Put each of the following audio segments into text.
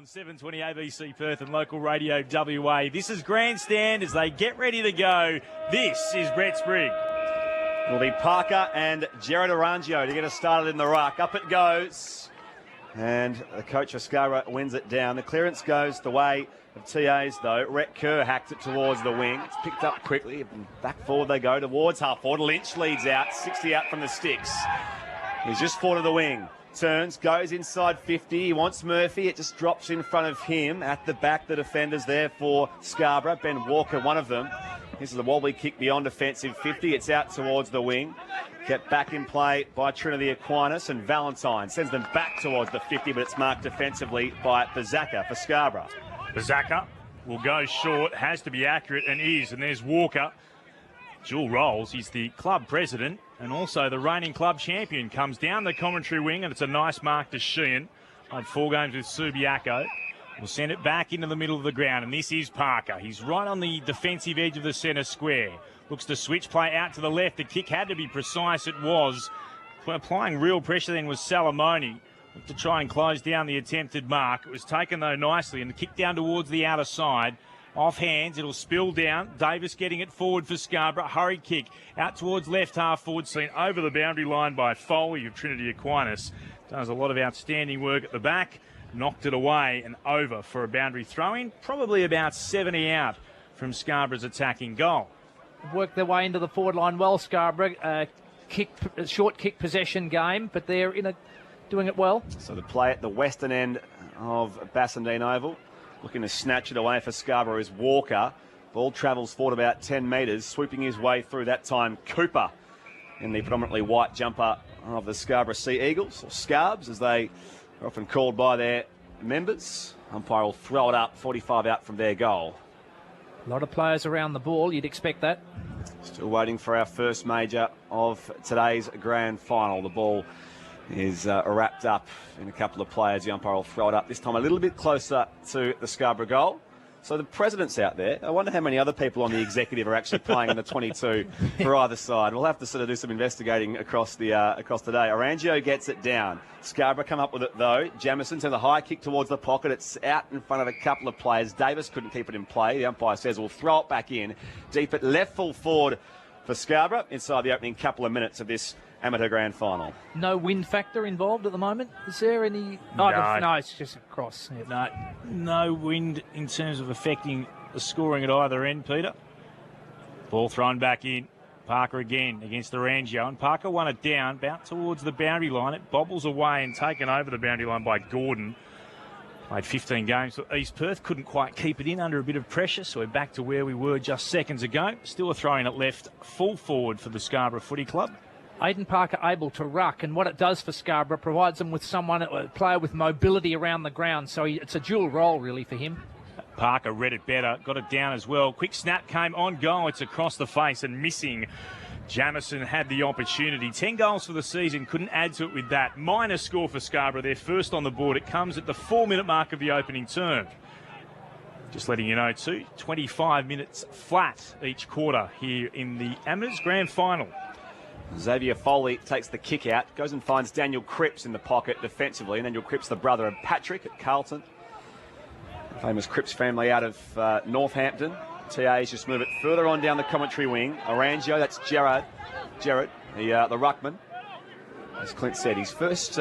on 720 ABC Perth and local radio WA. This is Grandstand as they get ready to go. This is Brett Sprigg. It'll be Parker and Jared Arangio to get us started in the ruck. Up it goes. And the coach of Scarborough wins it down. The clearance goes the way of TA's, though. Rhett Kerr hacked it towards the wing. It's picked up quickly. Back forward they go towards half forward. Lynch leads out. 60 out from the sticks. He's just forward of the wing. Turns, goes inside 50. He wants Murphy. It just drops in front of him. At the back, the defenders there for Scarborough. Ben Walker, one of them. This is a wobbly kick beyond defensive 50. It's out towards the wing. Kept back in play by Trinity Aquinas, and Valentine sends them back towards the 50, but it's marked defensively by Bazaka for Scarborough. Bazaka will go short, has to be accurate, and is. And there's Walker. Dual roles. He's the club president and also the reigning club champion. Comes down the commentary wing, and it's a nice mark to Sheehan. Played 4 games with Subiaco. We'll send it back into the middle of the ground, and this is Parker. He's right on the defensive edge of the centre square. Looks to switch play out to the left. The kick had to be precise. It was. Applying real pressure then was Salamoni. Looked to try and close down the attempted mark. It was taken, though, nicely, and the kick down towards the outer side. Off hands, it'll spill down. Davis getting it forward for Scarborough. Hurried kick out towards left half forward, seen over the boundary line by Foley of Trinity Aquinas. Does a lot of outstanding work at the back. Knocked it away and over for a boundary throw-in. Probably about 70 out from Scarborough's attacking goal. Worked their way into the forward line well, Scarborough. Short kick possession game, but they're doing it well. So the play at the western end of Bassendean Oval. Looking to snatch it away for Scarborough is Walker. Ball travels forward about 10 metres, swooping his way through that time. Cooper in the predominantly white jumper of the Scarborough Sea Eagles, or Scarbs, as they are often called by their members. Umpire will throw it up, 45 out from their goal. A lot of players around the ball, you'd expect that. Still waiting for our first major of today's grand final. The ball is wrapped up in a couple of players. The umpire will throw it up, this time a little bit closer to the Scarborough goal. So the president's out there. I wonder how many other people on the executive are actually playing in the 22 for either side. We'll have to sort of do some investigating across today. Arangio gets it down. Scarborough come up with it, though. Jamison to the high kick towards the pocket. It's out in front of a couple of players. Davis couldn't keep it in play. The umpire says we'll throw it back in. Deep at left full forward for Scarborough inside the opening couple of minutes of this amateur grand final. No wind factor involved at the moment? Is there any? No, it's just across. Yep. No wind in terms of affecting the scoring at either end, Peter. Ball thrown back in. Parker again against Arangio, and Parker won it down, about towards the boundary line. It bobbles away and taken over the boundary line by Gordon. Played 15 games for East Perth, couldn't quite keep it in under a bit of pressure, so we're back to where we were just seconds ago. Still a throw-in at left, full forward for the Scarborough Footy Club. Aiden Parker able to ruck, and what it does for Scarborough provides them with a player with mobility around the ground, so it's a dual role really for him. Parker read it better, got it down as well. Quick snap came on goal, it's across the face and missing. Jamison had the opportunity. 10 goals for the season, couldn't add to it with that. Minor score for Scarborough, they're first on the board. It comes at the 4-minute mark of the opening term. Just letting you know too, 25 minutes flat each quarter here in the Amateurs Grand Final. Xavier Foley takes the kick out, goes and finds Daniel Cripps in the pocket defensively. And Daniel Cripps, the brother of Patrick at Carlton. Famous Cripps family out of Northampton. TA's just move it further on down the commentary wing. Arangio, that's Jared, the ruckman. As Clint said, his first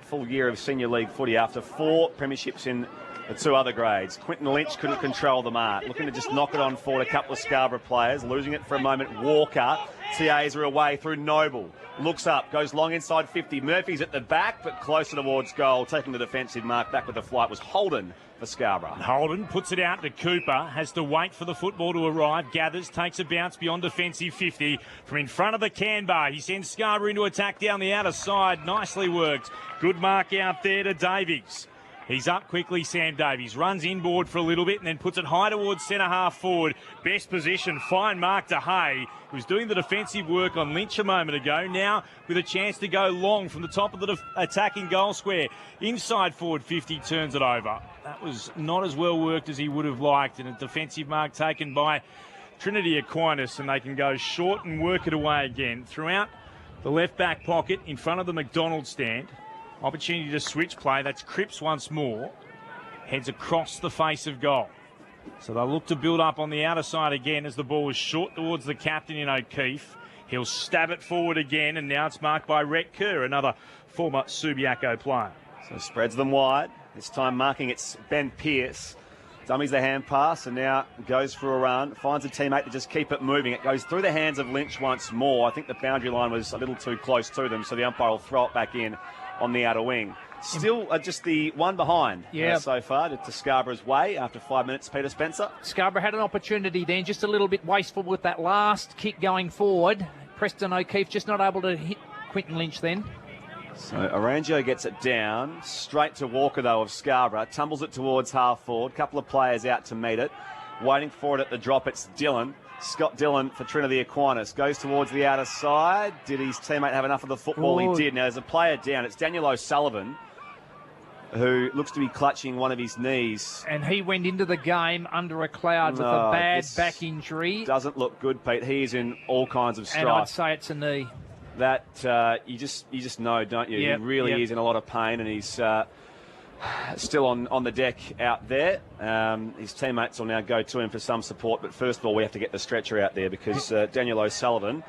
full year of senior league footy after 4 premierships in the 2 other grades. Quinton Lynch couldn't control the mark. Looking to just knock it on forward a couple of Scarborough players. Losing it for a moment, Walker. TA's are away through Noble. Looks up, goes long inside 50. Murphy's at the back, but closer towards goal. Taking the defensive mark back with the flight was Holden for Scarborough. Holden puts it out to Cooper. Has to wait for the football to arrive. Gathers, takes a bounce beyond defensive 50. From in front of the can bar, he sends Scarborough into attack down the outer side. Nicely worked. Good mark out there to Davies. He's up quickly, Sam Davies. Runs inboard for a little bit and then puts it high towards centre half forward. Best position, fine mark to Hay, who's doing the defensive work on Lynch a moment ago. Now with a chance to go long from the top of the attacking goal square. Inside forward 50, turns it over. That was not as well worked as he would have liked, and a defensive mark taken by Trinity Aquinas, and they can go short and work it away again. Throughout the left back pocket in front of the McDonald stand. Opportunity to switch play. That's Cripps once more. heads across the face of goal. So they'll look to build up on the outer side again as the ball is short towards the captain in O'Keefe. He'll stab it forward again, and now it's marked by Rhett Kerr, another former Subiaco player. So spreads them wide. This time marking it's Ben Pearce. Dummies the hand pass and now goes for a run. Finds a teammate to just keep it moving. It goes through the hands of Lynch once more. I think the boundary line was a little too close to them, so the umpire will throw it back in on the outer wing. Still just the one behind so far to Scarborough's way after 5 minutes, Peter Spencer. Scarborough had an opportunity then, just a little bit wasteful with that last kick going forward. Preston O'Keefe just not able to hit Quinton Lynch then. So Arangio gets it down, straight to Walker though of Scarborough, tumbles it towards half forward, couple of players out to meet it, waiting for it at the drop, it's Dillon. Scott Dillon for Trinity Aquinas, goes towards the outer side. Did his teammate have enough of the football? He did. Now there's a player down, it's Daniel O'Sullivan, who looks to be clutching one of his knees. And he went into the game under a cloud with a bad back injury. Doesn't look good, Pete. He is in all kinds of strife. And I'd say it's a knee. That you just know, don't you? Yep, he really is in a lot of pain, and he's still on the deck out there. His teammates will now go to him for some support, but first of all, we have to get the stretcher out there because Daniel O'Sullivan,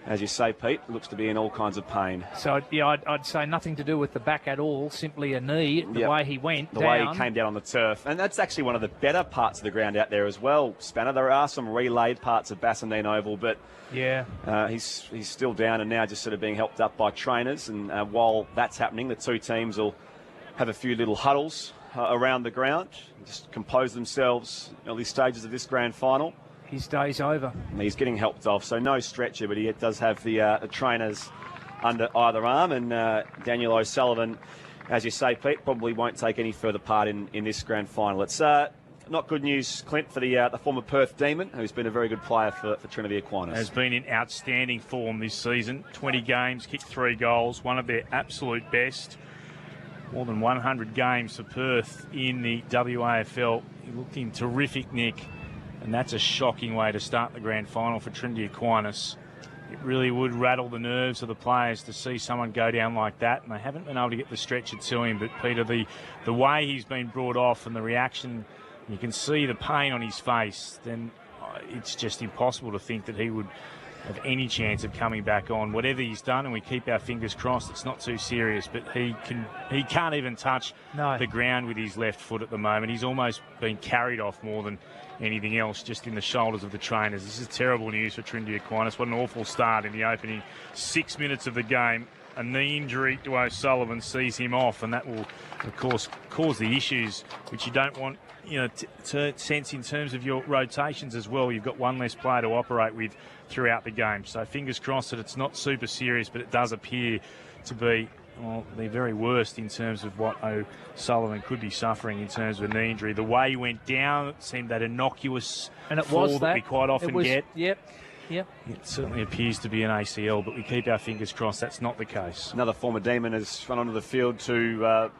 as you say, Pete, looks to be in all kinds of pain. So, yeah, I'd say nothing to do with the back at all, simply a knee, the way he went down. The way he came down on the turf. And that's actually one of the better parts of the ground out there as well, Spanner. There are some relayed parts of Bassendean Oval, but he's still down and now just sort of being helped up by trainers. And while that's happening, the two teams will have a few little huddles around the ground, just compose themselves in early stages of this grand final. His day's over. He's getting helped off, so no stretcher, but he does have the trainers under either arm. And Daniel O'Sullivan, as you say, Pete, probably won't take any further part in this grand final. It's not good news, Clint, for the former Perth Demon, who's been a very good player for Trinity Aquinas. Has been in outstanding form this season. 20 games, kicked 3 goals, one of their absolute best. More than 100 games for Perth in the WAFL. He looked in terrific nick. And that's a shocking way to start the grand final for Trinity Aquinas. It really would rattle the nerves of the players to see someone go down like that, and they haven't been able to get the stretcher to him. But Peter, the way he's been brought off and the reaction, you can see the pain on his face, then it's just impossible to think that he would have any chance of coming back on. Whatever he's done, and we keep our fingers crossed, it's not too serious, but he can't even touch the ground with his left foot at the moment. He's almost been carried off more than anything else, just in the shoulders of the trainers. This is terrible news for Trinity Aquinas. What an awful start in the opening 6 minutes of the game. A knee injury to O'Sullivan sees him off, and that will, of course, cause the issues which you don't want, to sense in terms of your rotations as well. You've got one less player to operate with throughout the game. So fingers crossed that it's not super serious, but it does appear to be the very worst in terms of what O'Sullivan could be suffering in terms of a knee injury. The way he went down, it seemed that innocuous fall that we quite often get. Yep. It certainly appears to be an ACL, but we keep our fingers crossed that's not the case. Another former Demon has run onto the field to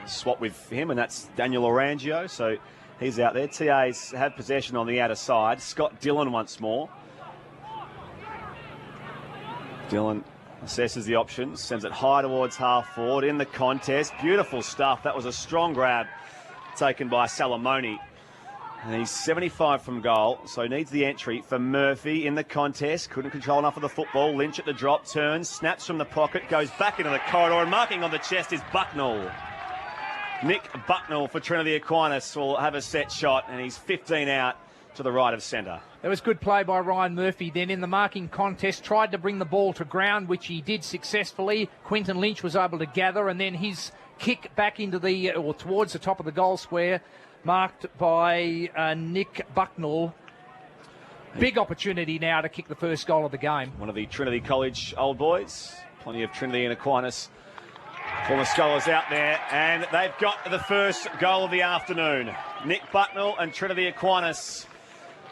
swap with him, and that's Daniel Orangio. So he's out there. TAs have possession on the outer side. Scott Dillon once more. Dillon assesses the options, sends it high towards half forward in the contest. Beautiful stuff. That was a strong grab taken by Salamoni. And he's 75 from goal, so needs the entry for Murphy in the contest. Couldn't control enough of the football. Lynch at the drop, turns, snaps from the pocket, goes back into the corridor, and marking on the chest is Bucknell. Nick Bucknell for Trinity Aquinas will have a set shot, and he's 15 out to the right of centre. There was good play by Ryan Murphy then in the marking contest. Tried to bring the ball to ground, which he did successfully. Quinton Lynch was able to gather, and then his kick back into towards the top of the goal square, marked by Nick Bucknell. Big opportunity now to kick the first goal of the game. One of the Trinity College old boys. Plenty of Trinity and Aquinas former scholars out there, and they've got the first goal of the afternoon. Nick Bucknell and Trinity Aquinas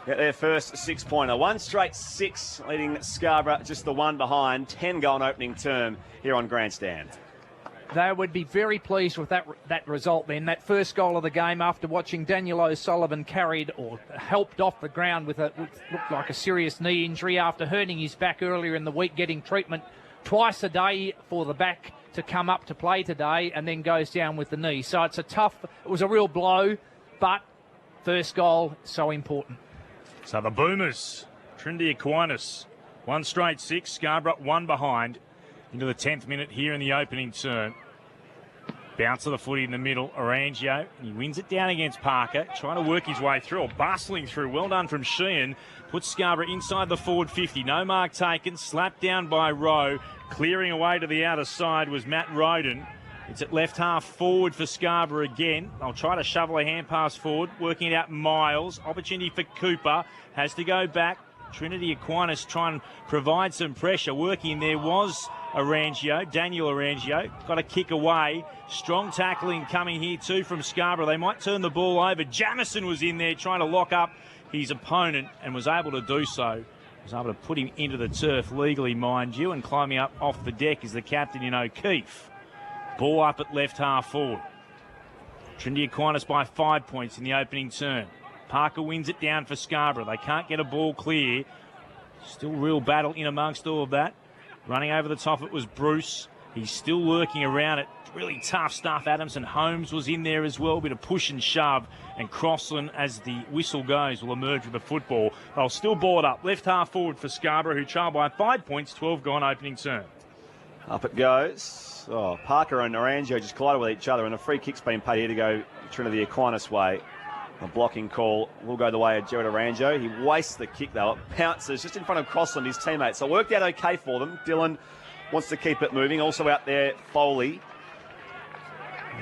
get their first 6-pointer. One straight 6, leading Scarborough just the one behind. 10-goal opening term here on Grandstand. They would be very pleased with that result then. That first goal of the game after watching Daniel O'Sullivan carried or helped off the ground with what looked like a serious knee injury after hurting his back earlier in the week, getting treatment twice a day for the back to come up to play today and then goes down with the knee. So it was a real blow, but first goal, so important. So the Boomers, Trinity Aquinas, 1 straight 6, Scarborough 1 behind into the 10th minute here in the opening term. Bounce of the footy in the middle, Arangio. He wins it down against Parker, trying to work his way through, or bustling through. Well done from Sheehan. Puts Scarborough inside the forward 50. No mark taken. Slapped down by Rowe. Clearing away to the outer side was Matt Roden. It's at left half forward for Scarborough again. They'll try to shovel a hand pass forward. Working it out Miles. Opportunity for Cooper. Has to go back. Trinity Aquinas try and provide some pressure. Working there was Arangio, Daniel Arangio. Got a kick away. Strong tackling coming here too from Scarborough. They might turn the ball over. Jamison was in there trying to lock up his opponent and was able to do so. Was able to put him into the turf legally, mind you, and climbing up off the deck is the captain in O'Keefe. Ball up at left half forward. Trinity Aquinas by 5 points in the opening turn. Parker wins it down for Scarborough. They can't get a ball clear. Still real battle in amongst all of that. Running over the top, it was Bruce. He's still lurking around it. Really tough stuff. Adamson Holmes was in there as well. Bit of push and shove. And Crossland, as the whistle goes, will emerge with the football. They'll still ball it up. Left half forward for Scarborough, who trail by 5 points, 12 gone opening turn. Up it goes. Oh, Parker and Arangio just collided with each other, and a free kick's been paid here to go Trinity Aquinas way. A blocking call will go the way of Jared Arangio. He wastes the kick, though. It pounces just in front of Crossland, his teammates. So it worked out okay for them. Dylan wants to keep it moving. Also out there, Foley.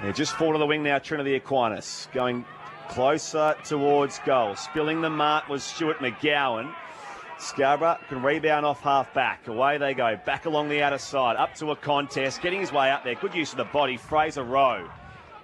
They're just forward of the wing now, Trinity Aquinas. Going closer towards goal. Spilling the mark was Stuart McGowan. Scarborough can rebound off half back. Away they go. Back along the outer side. Up to a contest. Getting his way up there. Good use of the body. Fraser Rowe.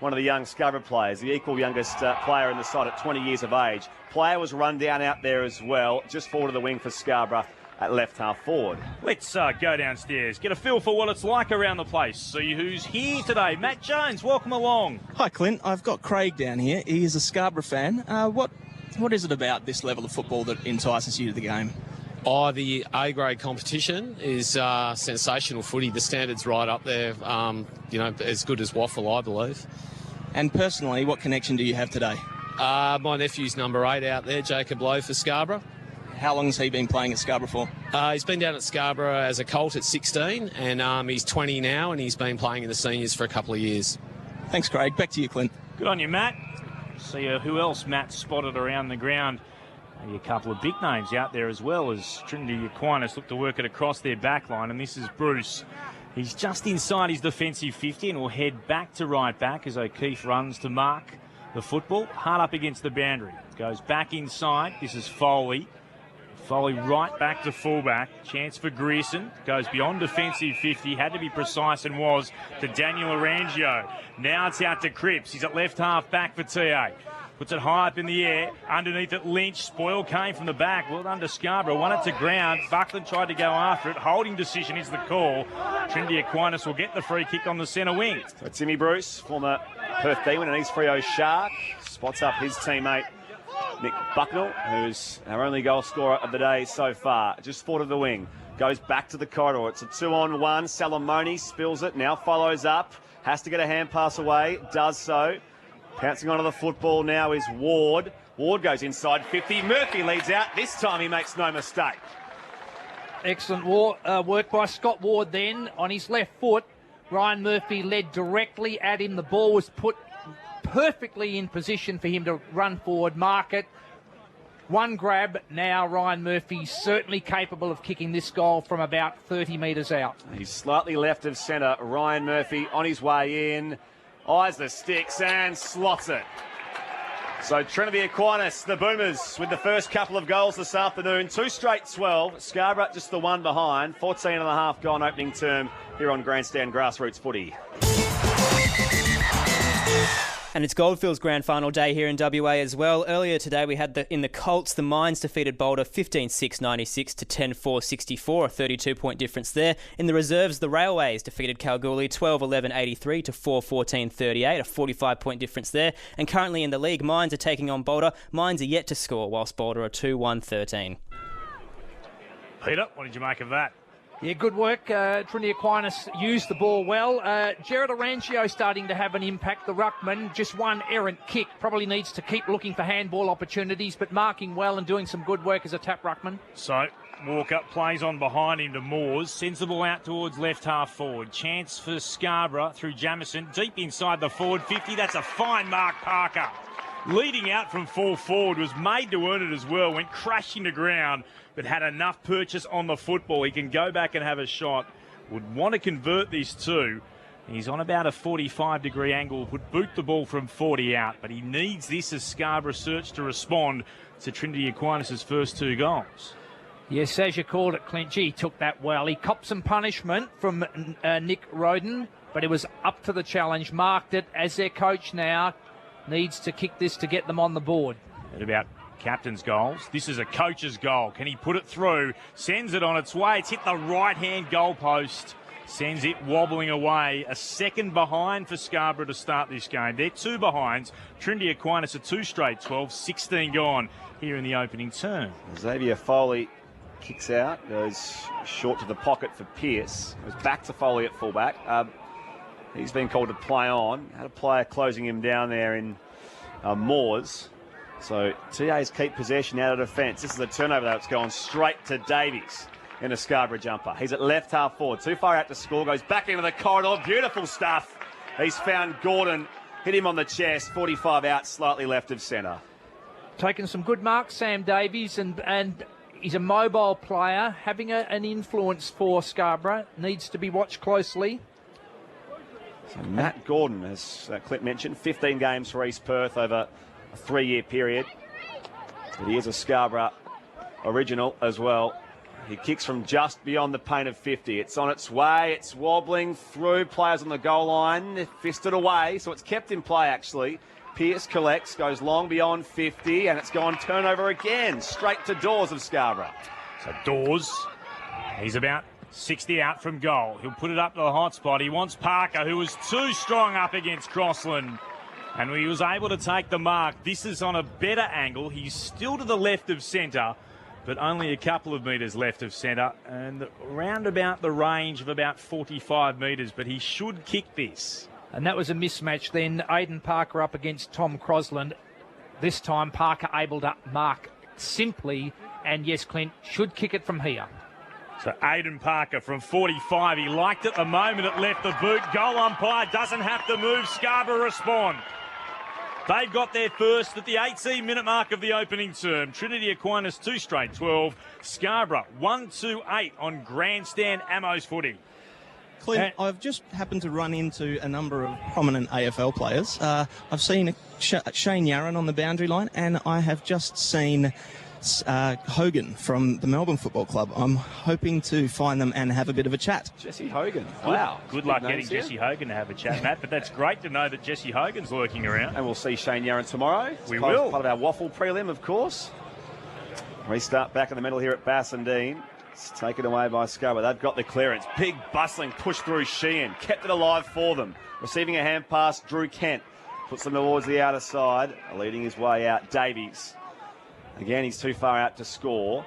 One of the young Scarborough players, the equal youngest player in the side at 20 years of age. Player was run down out there as well, just forward of the wing for Scarborough at left half forward. Let's go downstairs, get a feel for what it's like around the place. See who's here today. Matt Jones, welcome along. Hi, Clint. I've got Craig down here. He is a Scarborough fan. What is it about this level of football that entices you to the game? Oh, the A-grade competition is sensational footy. The standard's right up there, as good as Waffle, I believe. And personally, what connection do you have today? My nephew's number 8 out there, Jacob Lowe for Scarborough. How long has he been playing at Scarborough for? He's been down at Scarborough as a colt at 16, and he's 20 now, and he's been playing in the seniors for a couple of years. Thanks, Craig. Back to you, Clint. Good on you, Matt. See who else Matt spotted around the ground. Maybe a couple of big names out there as well, as Trinity Aquinas look to work it across their back line, and this is Bruce. He's just inside his defensive 50 and will head back to right back as O'Keefe runs to mark the football. Hard up against the boundary. Goes back inside. This is Foley. Foley right back to fullback. Chance for Grierson. Goes beyond defensive 50. Had to be precise and was to Daniel Arangio. Now it's out to Cripps. He's at left half back for TA. Puts it high up in the air. Underneath it, Lynch. Spoil came from the back. Well done to Scarborough. Won it to ground. Buckland tried to go after it. Holding decision is the call. Trinity Aquinas will get the free kick on the centre wing. So Timmy Bruce, former Perth Demon and East Freo Shark, spots up his teammate Nick Bucknell, who's our only goal scorer of the day so far. Just forward of the wing. Goes back to the corridor. It's a 2-on-1. Salamone spills it. Now follows up. Has to get a hand pass away. Does so. Pouncing onto the football now is Ward. Ward goes inside 50. Murphy leads out. This time he makes no mistake. Excellent work by Scott Ward then on his left foot. Ryan Murphy led directly at him. The ball was put perfectly in position for him to run forward, mark it. One grab. Now Ryan Murphy certainly capable of kicking this goal from about 30 metres out. He's slightly left of centre. Ryan Murphy on his way in. Eyes the sticks and slots it. So Trinity Aquinas, the Boomers, with the first couple of goals this afternoon. 2 straight 12. Scarborough just the one behind. 14 and a half gone opening term here on Grandstand Grassroots Footy. And it's Goldfields Grand Final day here in WA as well. Earlier today we had in the Colts, the Mines defeated Boulder 15-6-96 to 10-4-64, a 32-point difference there. In the reserves, the Railways defeated Kalgoorlie 12-11-83 to 4-14-38, a 45-point difference there. And currently in the league, Mines are taking on Boulder. Mines are yet to score, whilst Boulder are 2-1-13. Peter, what did you make of that? Yeah, good work. Trinity Aquinas used the ball well. Jared Arangio starting to have an impact. The ruckman, just one errant kick. Probably needs to keep looking for handball opportunities, but marking well and doing some good work as a tap ruckman. So Walker plays on behind him to Moores. Sends the ball out towards left half forward. Chance for Scarborough through Jamieson. Deep inside the forward 50. That's a fine mark, Parker. Leading out from full forward, was made to earn it as well. Went crashing to ground, but had enough purchase on the football. He can go back and have a shot. Would want to convert this too. He's on about a 45-degree angle. Would boot the ball from 40 out, but he needs this as Scarborough search to respond to Trinity Aquinas' first 2 goals. Yes, as you called it, Clint, he took that well. He copped some punishment from Nick Roden, but it was up to the challenge, marked it as their coach now. Needs to kick this to get them on the board. And about captain's goals. This is a coach's goal. Can he put it through? Sends it on its way. It's hit the right-hand goalpost. Sends it wobbling away. A second behind for Scarborough to start this game. They're 2 behinds. Trinity Aquinas are 2 straight 12, 16 gone here in the opening term. Xavier Foley kicks out, goes short to the pocket for Pearce. Goes back to Foley at fullback. He's been called to play on. Had a player closing him down there in Moores. So TAs keep possession out of defence. This is a turnover though. It's going straight to Davies in a Scarborough jumper. He's at left half forward. Too far out to score. Goes back into the corridor. Beautiful stuff. He's found Gordon. Hit him on the chest. 45 out, slightly left of centre. Taking some good marks, Sam Davies, and he's a mobile player. Having an influence for Scarborough. Needs to be watched closely. So Matt Gordon, as Clint mentioned, 15 games for East Perth over a 3-year period. But he is a Scarborough original as well. He kicks from just beyond the paint of 50. It's on its way. It's wobbling through players on the goal line. Fisted away, so it's kept in play actually. Pearce collects, goes long beyond 50, and it's gone turnover again. Straight to Dawes of Scarborough. So Dawes, he's about 60 out from goal. He'll put it up to the hot spot. He wants Parker, who was too strong up against Crossland. And he was able to take the mark. This is on a better angle. He's still to the left of centre, but only a couple of metres left of centre. And round about the range of about 45 metres, but he should kick this. And that was a mismatch then. Aidan Parker up against Tom Crossland. This time Parker able to mark simply. And yes, Clint should kick it from here. So Aidan Parker from 45. He liked it the moment it left the boot. Goal umpire doesn't have to move. Scarborough respond. They've got their first at the 18-minute mark of the opening term. Trinity Aquinas 2 straight 12. Scarborough 1-2-8 on grandstand Ammo's footy. Clint, I've just happened to run into a number of prominent AFL players. I've seen Shane Yarran on the boundary line, and I have just seen Hogan from the Melbourne Football Club. I'm hoping to find them and have a bit of a chat. Jesse Hogan. Wow. Good luck getting Jesse Hogan to have a chat, Matt, but that's great to know that Jesse Hogan's lurking around. And we'll see Shane Yarran tomorrow. We will. Part of our waffle prelim, of course. Restart back in the middle here at Bassendean. It's taken away by Scarborough. They've got the clearance. Big bustling push through Sheehan. Kept it alive for them. Receiving a hand pass, Drew Kent. Puts them towards the outer side. Leading his way out, Davies. Again, he's too far out to score.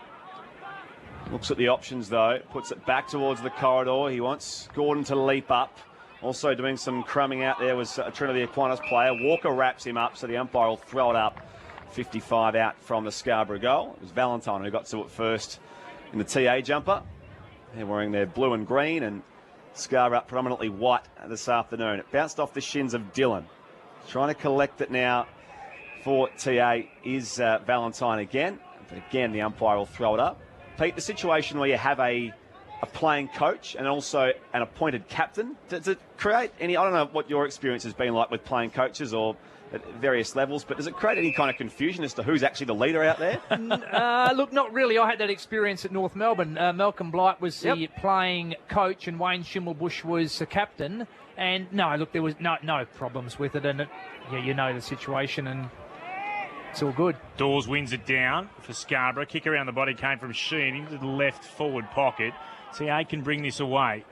Looks at the options, though. Puts it back towards the corridor. He wants Gordon to leap up. Also doing some crumbing out there was a Trinity Aquinas player. Walker wraps him up, so the umpire will throw it up. 55 out from the Scarborough goal. It was Valentine who got to it first in the TA jumper. They're wearing their blue and green, and Scarborough up predominantly white this afternoon. It bounced off the shins of Dillon. Trying to collect it now for TA is Valentine again. But again, the umpire will throw it up. Pete, the situation where you have a playing coach and also an appointed captain, does it create any, I don't know what your experience has been like with playing coaches or at various levels, but does it create any kind of confusion as to who's actually the leader out there? Look, not really. I had that experience at North Melbourne. Malcolm Blight was the playing coach and Wayne Schimmelbusch was the captain. And no, look, there was no problems with it. And you know the situation, and it's all good. Dawes wins it down for Scarborough. Kick around the body came from Sheen into the left forward pocket. TA can bring this away.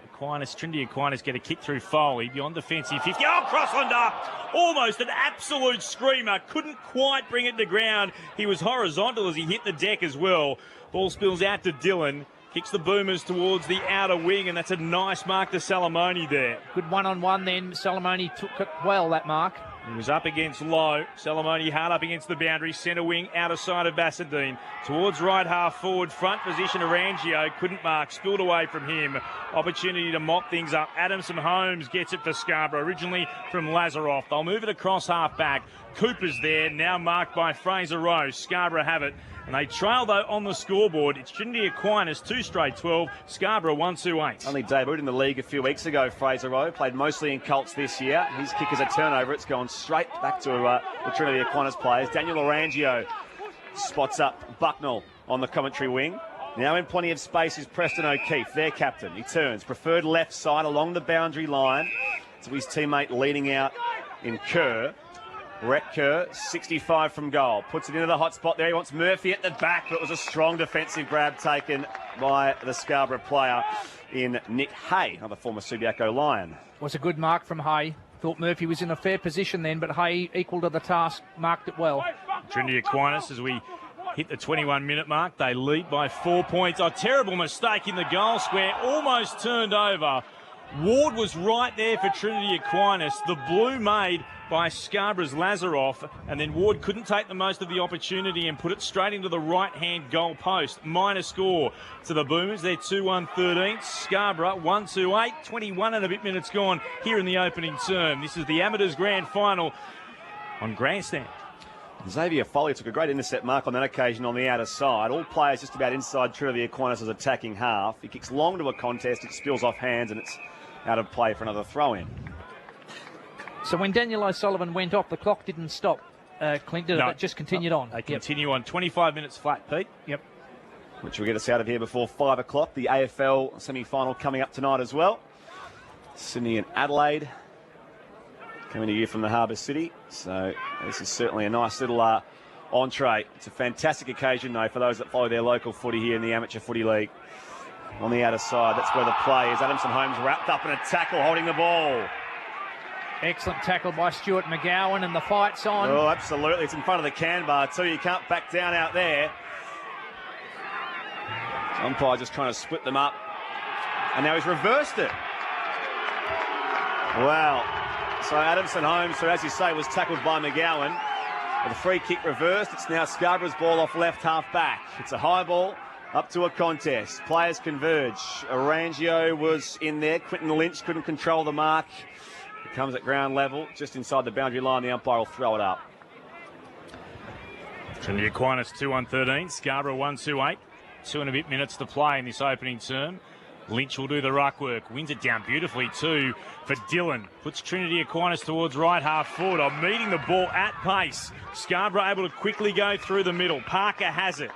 Trinity Aquinas get a kick through Foley beyond defensive 50. Oh, Crosslander! Almost an absolute screamer. Couldn't quite bring it to ground. He was horizontal as he hit the deck as well. Ball spills out to Dillon. Kicks the Boomers towards the outer wing, and that's a nice mark to Salamoni there. Good one-on-one then. Salamoni took it well, that mark. He was up against Lowe. Salamoni hard up against the boundary. Centre wing, outer side of Bassadine. Towards right half forward. Front position, Arangio. Couldn't mark. Spilled away from him. Opportunity to mop things up. Adamson Holmes gets it for Scarborough. Originally from Lazaroff. They'll move it across half back. Cooper's there. Now marked by Fraser Rose. Scarborough have it. And they trail, though, on the scoreboard. It's Trinity Aquinas, 2 straight 12. Scarborough, 1-2-8. Only debuted in the league a few weeks ago, Fraser Rowe. Played mostly in Colts this year. His kick is a turnover. It's gone straight back to the Trinity Aquinas players. Daniel Arangio spots up Bucknell on the commentary wing. Now in plenty of space is Preston O'Keefe, their captain. He turns, preferred left side along the boundary line to his teammate leading out in Kerr. Rhett Kerr, 65 from goal. Puts it into the hot spot there. He wants Murphy at the back, but it was a strong defensive grab taken by the Scarborough player in Nick Hay, another former Subiaco Lion. Was a good mark from Hay. Thought Murphy was in a fair position then, but Hay, equal to the task, marked it well. Trinity Aquinas, as we hit the 21-minute mark, they lead by 4 points. A terrible mistake in the goal square, almost turned over. Ward was right there for Trinity Aquinas. The blue made by Scarborough's Lazaroff, and then Ward couldn't take the most of the opportunity and put it straight into the right-hand goal post. Minor score to the Boomers. They're 2-1-13. Scarborough 1-2-8. 21 and a bit minutes gone here in the opening term. This is the Amateurs Grand Final on Grandstand. Xavier Foley took a great intercept mark on that occasion on the outer side. All players just about inside Trinity Aquinas' attacking half. He kicks long to a contest. It spills off hands, and it's out of play for another throw-in. So when Daniel O'Sullivan went off, the clock didn't stop, Clint, did it? It just continued on. They continue on. 25 minutes flat, Pete. Yep. Which will get us out of here before 5 o'clock. The AFL semi-final coming up tonight as well. Sydney and Adelaide coming to you from the Harbour City. So this is certainly a nice little entree. It's a fantastic occasion, though, for those that follow their local footy here in the Amateur Footy League. On the outer side, that's where the play is. Adamson Holmes wrapped up in a tackle, holding the ball. Excellent tackle by Stuart McGowan, and the fight's on. Oh, absolutely. It's in front of the can bar, too. You can't back down out there. Umpire just trying to split them up. And now he's reversed it. Wow. So Adamson Holmes, who, as you say, was tackled by McGowan. With a free kick reversed, it's now Scarborough's ball off left half back. It's a high ball. Up to a contest. Players converge. Arangio was in there. Quinton Lynch couldn't control the mark. It comes at ground level, just inside the boundary line. The umpire will throw it up. Trinity Aquinas 2-1-13. Scarborough 1-2-8. 2 and a bit minutes to play in this opening term. Lynch will do the ruck work. Wins it down beautifully too for Dillon. Puts Trinity Aquinas towards right half forward. Meeting the ball at pace. Scarborough able to quickly go through the middle. Parker has it.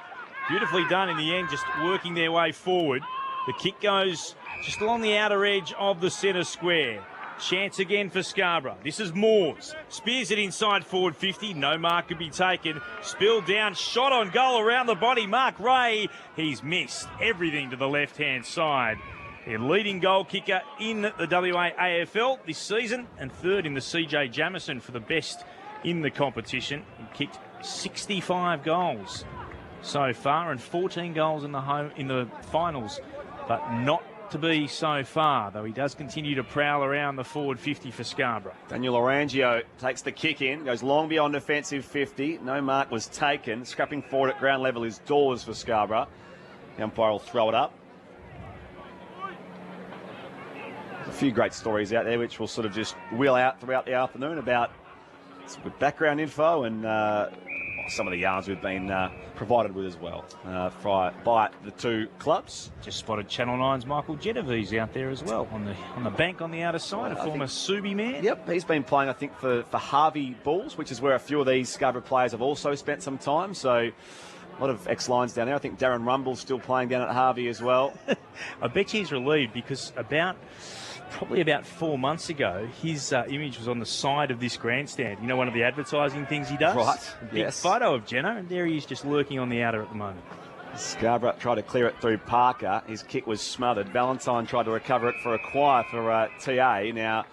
Beautifully done in the end, just working their way forward. The kick goes just along the outer edge of the centre square. Chance again for Scarborough. This is Moores. Spears it inside forward 50. No mark could be taken. Spilled down. Shot on goal around the body. Mark Ray. He's missed everything to the left-hand side. Their leading goal kicker in the WA AFL this season and third in the CJ Jamison for the best in the competition. He kicked 65 goals so far and 14 goals in the finals, but not to be so far, though he does continue to prowl around the forward 50 for Scarborough. Daniel Arangio takes the kick in, goes long beyond defensive 50. No mark was taken. Scrapping forward at ground level is Dawes for Scarborough. The umpire will throw it up. There's a few great stories out there which we'll sort of just wheel out throughout the afternoon about some good background info and some of the yarns we've been provided with as well by the two clubs. Just spotted Channel 9's Michael Genovese out there as well on the bank on the outer side, a former Subi man. Yep, he's been playing, I think, for Harvey Bulls, which is where a few of these Scarborough players have also spent some time. So a lot of ex-Lions down there. I think Darren Rumble's still playing down at Harvey as well. I bet he's relieved because probably about 4 months ago, his image was on the side of this grandstand. You know, one of the advertising things he does? Right, Big yes. photo of Jenno, and there he is just lurking on the outer at the moment. Scarborough tried to clear it through Parker. His kick was smothered. Valentine tried to recover it for Acquire for TA. Now,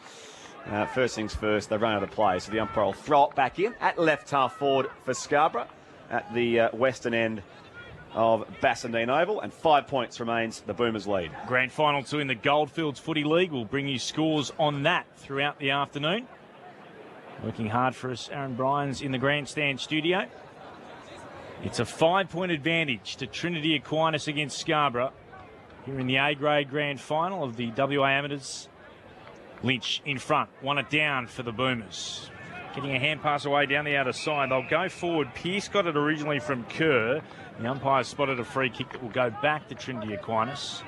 first things first, they run out of play, so the umpire will throw it back in at left half forward for Scarborough at the western end of Bassendean Oval, and 5 points remains the Boomers' lead. Grand Final 2 in the Goldfields Footy League. We'll bring you scores on that throughout the afternoon. Working hard for us, Aaron Bryans in the grandstand studio. It's a 5-point advantage to Trinity Aquinas against Scarborough here in the A-grade grand final of the WA Amateurs. Lynch in front, won it down for the Boomers. Getting a hand pass away down the outer side. They'll go forward. Pearce got it originally from Kerr. The umpire spotted a free kick that will go back to Trinity Aquinas.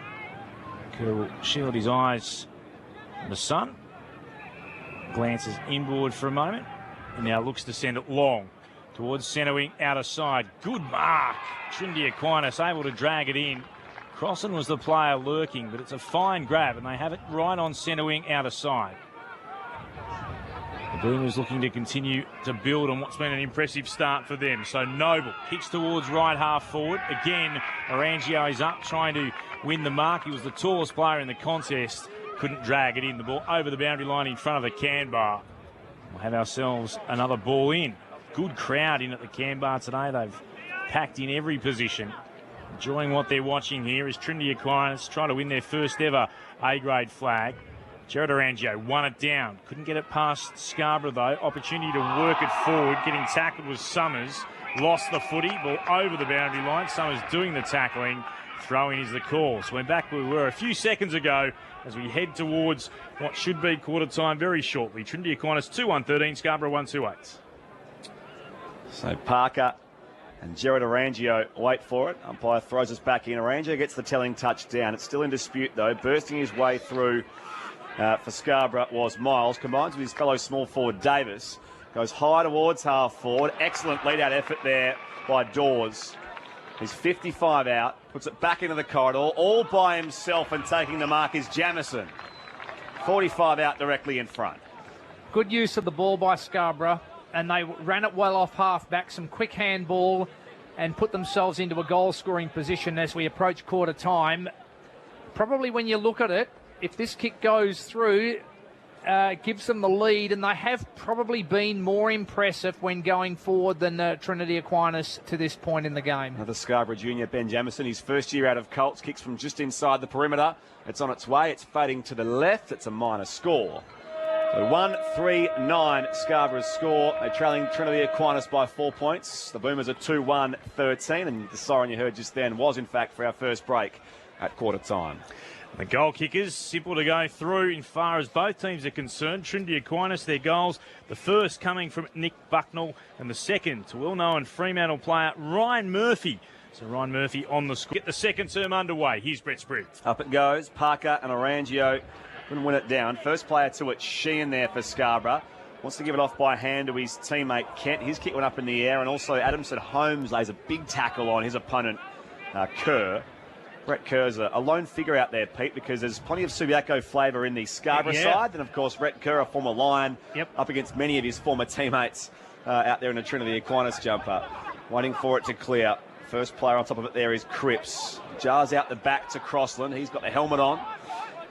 Kerr will shield his eyes from the sun. Glances inboard for a moment. And now looks to send it long towards centre wing, outer side. Good mark. Trinity Aquinas able to drag it in. Crossan was the player lurking, but it's a fine grab, and they have it right on centre wing, outer side. The Boomers looking to continue to build on what's been an impressive start for them. So Noble kicks towards right half forward. Again, Arangio is up trying to win the mark. He was the tallest player in the contest. Couldn't drag it in. The ball over the boundary line in front of the Canberra. We'll have ourselves another ball in. Good crowd in at the Canberra today. They've packed in every position. Enjoying what they're watching here is Trinity Aquinas trying to win their first ever A-grade flag. Jared Arangio won it down. Couldn't get it past Scarborough, though. Opportunity to work it forward. Getting tackled was Summers. Lost the footy. Ball over the boundary line. Summers doing the tackling. Throwing is the call. So we're back where we were a few seconds ago as we head towards what should be quarter time very shortly. Trinity Aquinas 2-1-13, Scarborough 1-2-8. So Parker and Jared Arangio wait for it. Umpire throws us back in. Arangio gets the telling touchdown. It's still in dispute, though. Bursting his way through for Scarborough was Miles. Combines with his fellow small forward Davis. Goes high towards half forward. Excellent lead-out effort there by Dawes. He's 55 out. Puts it back into the corridor. All by himself, and taking the mark is Jamison. 45 out directly in front. Good use of the ball by Scarborough, and they ran it well off half-back. Some quick handball and put themselves into a goal-scoring position as we approach quarter time. Probably when you look at it, if this kick goes through, gives them the lead, and they have probably been more impressive when going forward than Trinity Aquinas to this point in the game. Another Scarborough junior, Ben Jamison, his first year out of Colts, kicks from just inside the perimeter. It's on its way. It's fading to the left. It's a minor score. So 1-3-9 Scarborough's score. They're trailing Trinity Aquinas by 4 points. The Boomers are 2-1-13, and the siren you heard just then was, in fact, for our first break at quarter time. The goal kickers, simple to go through in far as both teams are concerned. Trinity Aquinas, their goals, the first coming from Nick Bucknell, and the second to well-known Fremantle player Ryan Murphy. So Ryan Murphy on the score. Get the second term underway. Here's Brett Sprigg. Up it goes. Parker and Arangio couldn't win it down. First player to it, Sheehan there for Scarborough. Wants to give it off by hand to his teammate Kent. His kick went up in the air, and also Adamson Holmes lays a big tackle on his opponent, Kerr. Brett Kerr's a lone figure out there, Pete, because there's plenty of Subiaco flavour in the Scarborough side. And, of course, Brett Kerr, a former Lion, up against many of his former teammates out there in the Trinity Aquinas jumper. Waiting for it to clear. First player on top of it there is Cripps. Jars out the back to Crossland. He's got the helmet on.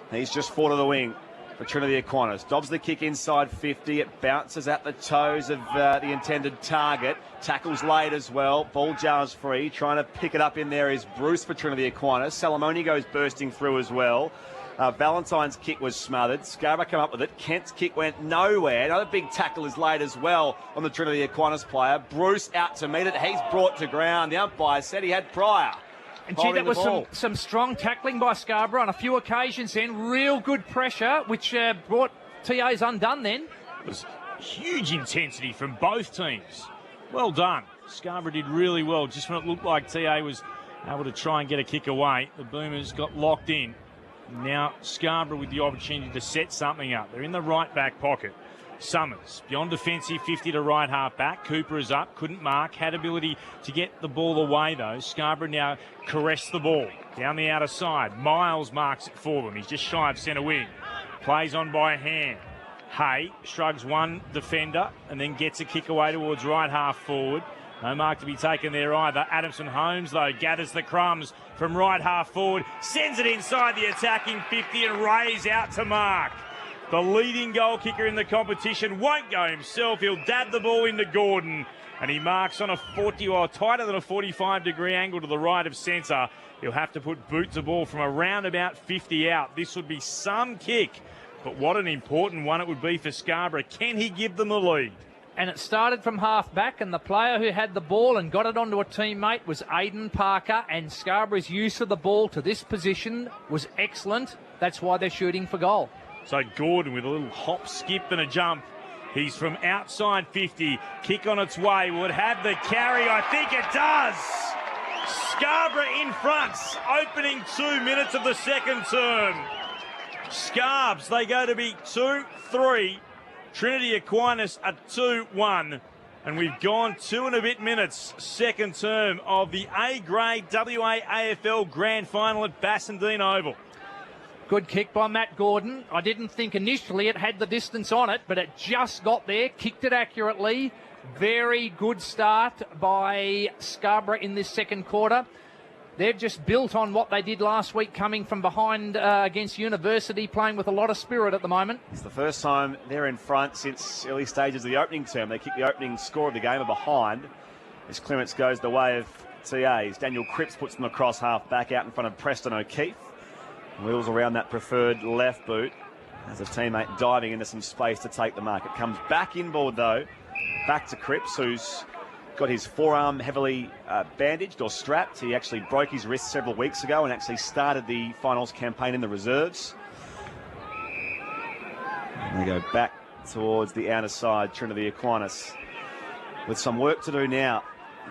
He's just fought to the wing for Trinity Aquinas. Dobs the kick inside 50. It bounces at the toes of the intended target. Tackles late as well. Ball jars free. Trying to pick it up in there is Bruce for Trinity Aquinas. Salamoni goes bursting through as well. Valentine's kick was smothered. Scarborough come up with it. Kent's kick went nowhere. Another big tackle is laid as well on the Trinity Aquinas player. Bruce out to meet it. He's brought to ground. The umpire said he had prior. And gee, that was some strong tackling by Scarborough on a few occasions then. Real good pressure, which brought TA's undone then. It was huge intensity from both teams. Well done. Scarborough did really well. Just when it looked like TA was able to try and get a kick away, the Boomers got locked in. Now Scarborough with the opportunity to set something up. They're in the right back pocket. Summers, beyond defensive, 50 to right half back. Cooper is up, couldn't mark, had ability to get the ball away though. Scarborough now caressed the ball down the outer side. Miles marks it for them. He's just shy of centre wing. Plays on by hand. Hay shrugs one defender and then gets a kick away towards right half forward. No mark to be taken there either. Adamson Holmes, though, gathers the crumbs from right half forward, sends it inside the attacking 50 and Ray's out to mark. The leading goal kicker in the competition won't go himself. He'll dab the ball into Gordon, and he marks on a 40 or tighter than a 45-degree angle to the right of centre. He'll have to put boot to ball from around about 50 out. This would be some kick, but what an important one it would be for Scarborough. Can he give them the lead? And it started from half back, and the player who had the ball and got it onto a teammate was Aidan Parker, and Scarborough's use of the ball to this position was excellent. That's why they're shooting for goal. So Gordon with a little hop, skip and a jump. He's from outside 50. Kick on its way. Would have the carry. I think it does. Scarborough in front. Opening 2 minutes of the second term. Scarbs, they go to be 2-3. Trinity Aquinas at 2-1. And we've gone 2 and a bit minutes. Second term of the A-grade WA AFL Grand Final at Bassendean Oval. Good kick by Matt Gordon. I didn't think initially it had the distance on it, but it just got there, kicked it accurately. Very good start by Scarborough in this second quarter. They've just built on what they did last week, coming from behind against University, playing with a lot of spirit at the moment. It's the first time they're in front since early stages of the opening term. They kick the opening score of the game, are behind. As clearance goes the way of TAs. Daniel Cripps puts them across half back out in front of Preston O'Keefe. Wheels around that preferred left boot as a teammate diving into some space to take the mark. It comes back inboard though, back to Cripps, who's got his forearm heavily bandaged or strapped. He actually broke his wrist several weeks ago and actually started the finals campaign in the reserves. And they go back towards the outer side, Trinity Aquinas, with some work to do now.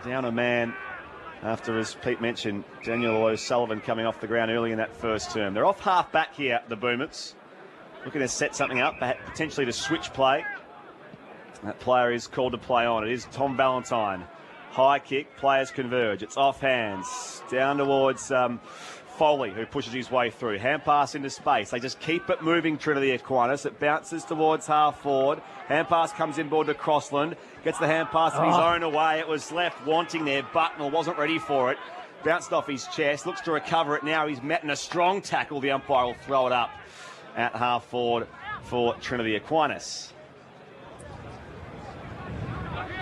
Down a man after, as Pete mentioned, Daniel O'Sullivan coming off the ground early in that first term. They're off half back here, the Boomers, looking to set something up, potentially to switch play. That player is called to play on. It is Tom Valentine. High kick, players converge. It's off hands, down towards Foley, who pushes his way through. Hand pass into space. They just keep it moving, Trinity Aquinas. It bounces towards half forward. Hand pass comes inboard to Crossland. Gets the hand pass in his own away. It was left wanting there. Bucknell wasn't ready for it. Bounced off his chest. Looks to recover it now. He's met in a strong tackle. The umpire will throw it up at half forward for Trinity Aquinas.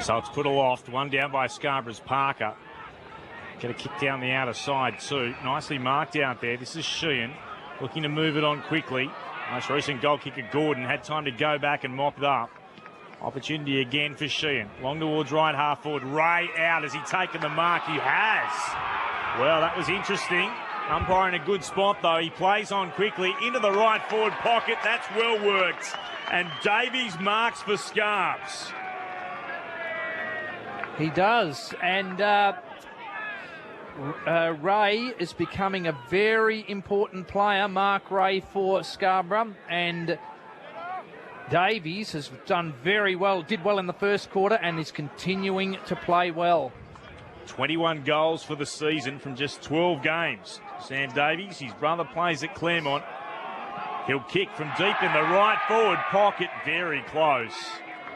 So it's put aloft. One down by Scarborough's Parker. Get a kick down the outer side too. Nicely marked out there. This is Sheehan looking to move it on quickly. Most recent goal kicker Gordon had time to go back and mop it up. Opportunity again for Sheehan. Long towards right half forward. Ray out. Has he taken the mark? He has. Well, that was interesting. Umpire in a good spot though. He plays on quickly into the right forward pocket. That's well worked. And Davies marks for Scarbs. He does. And Ray is becoming a very important player, Mark Ray, for Scarborough, and Davies has done very well, did well in the first quarter and is continuing to play well. 21 goals for the season from just 12 games. Sam Davies, his brother plays at Claremont. He'll kick from deep in the right forward pocket, very close.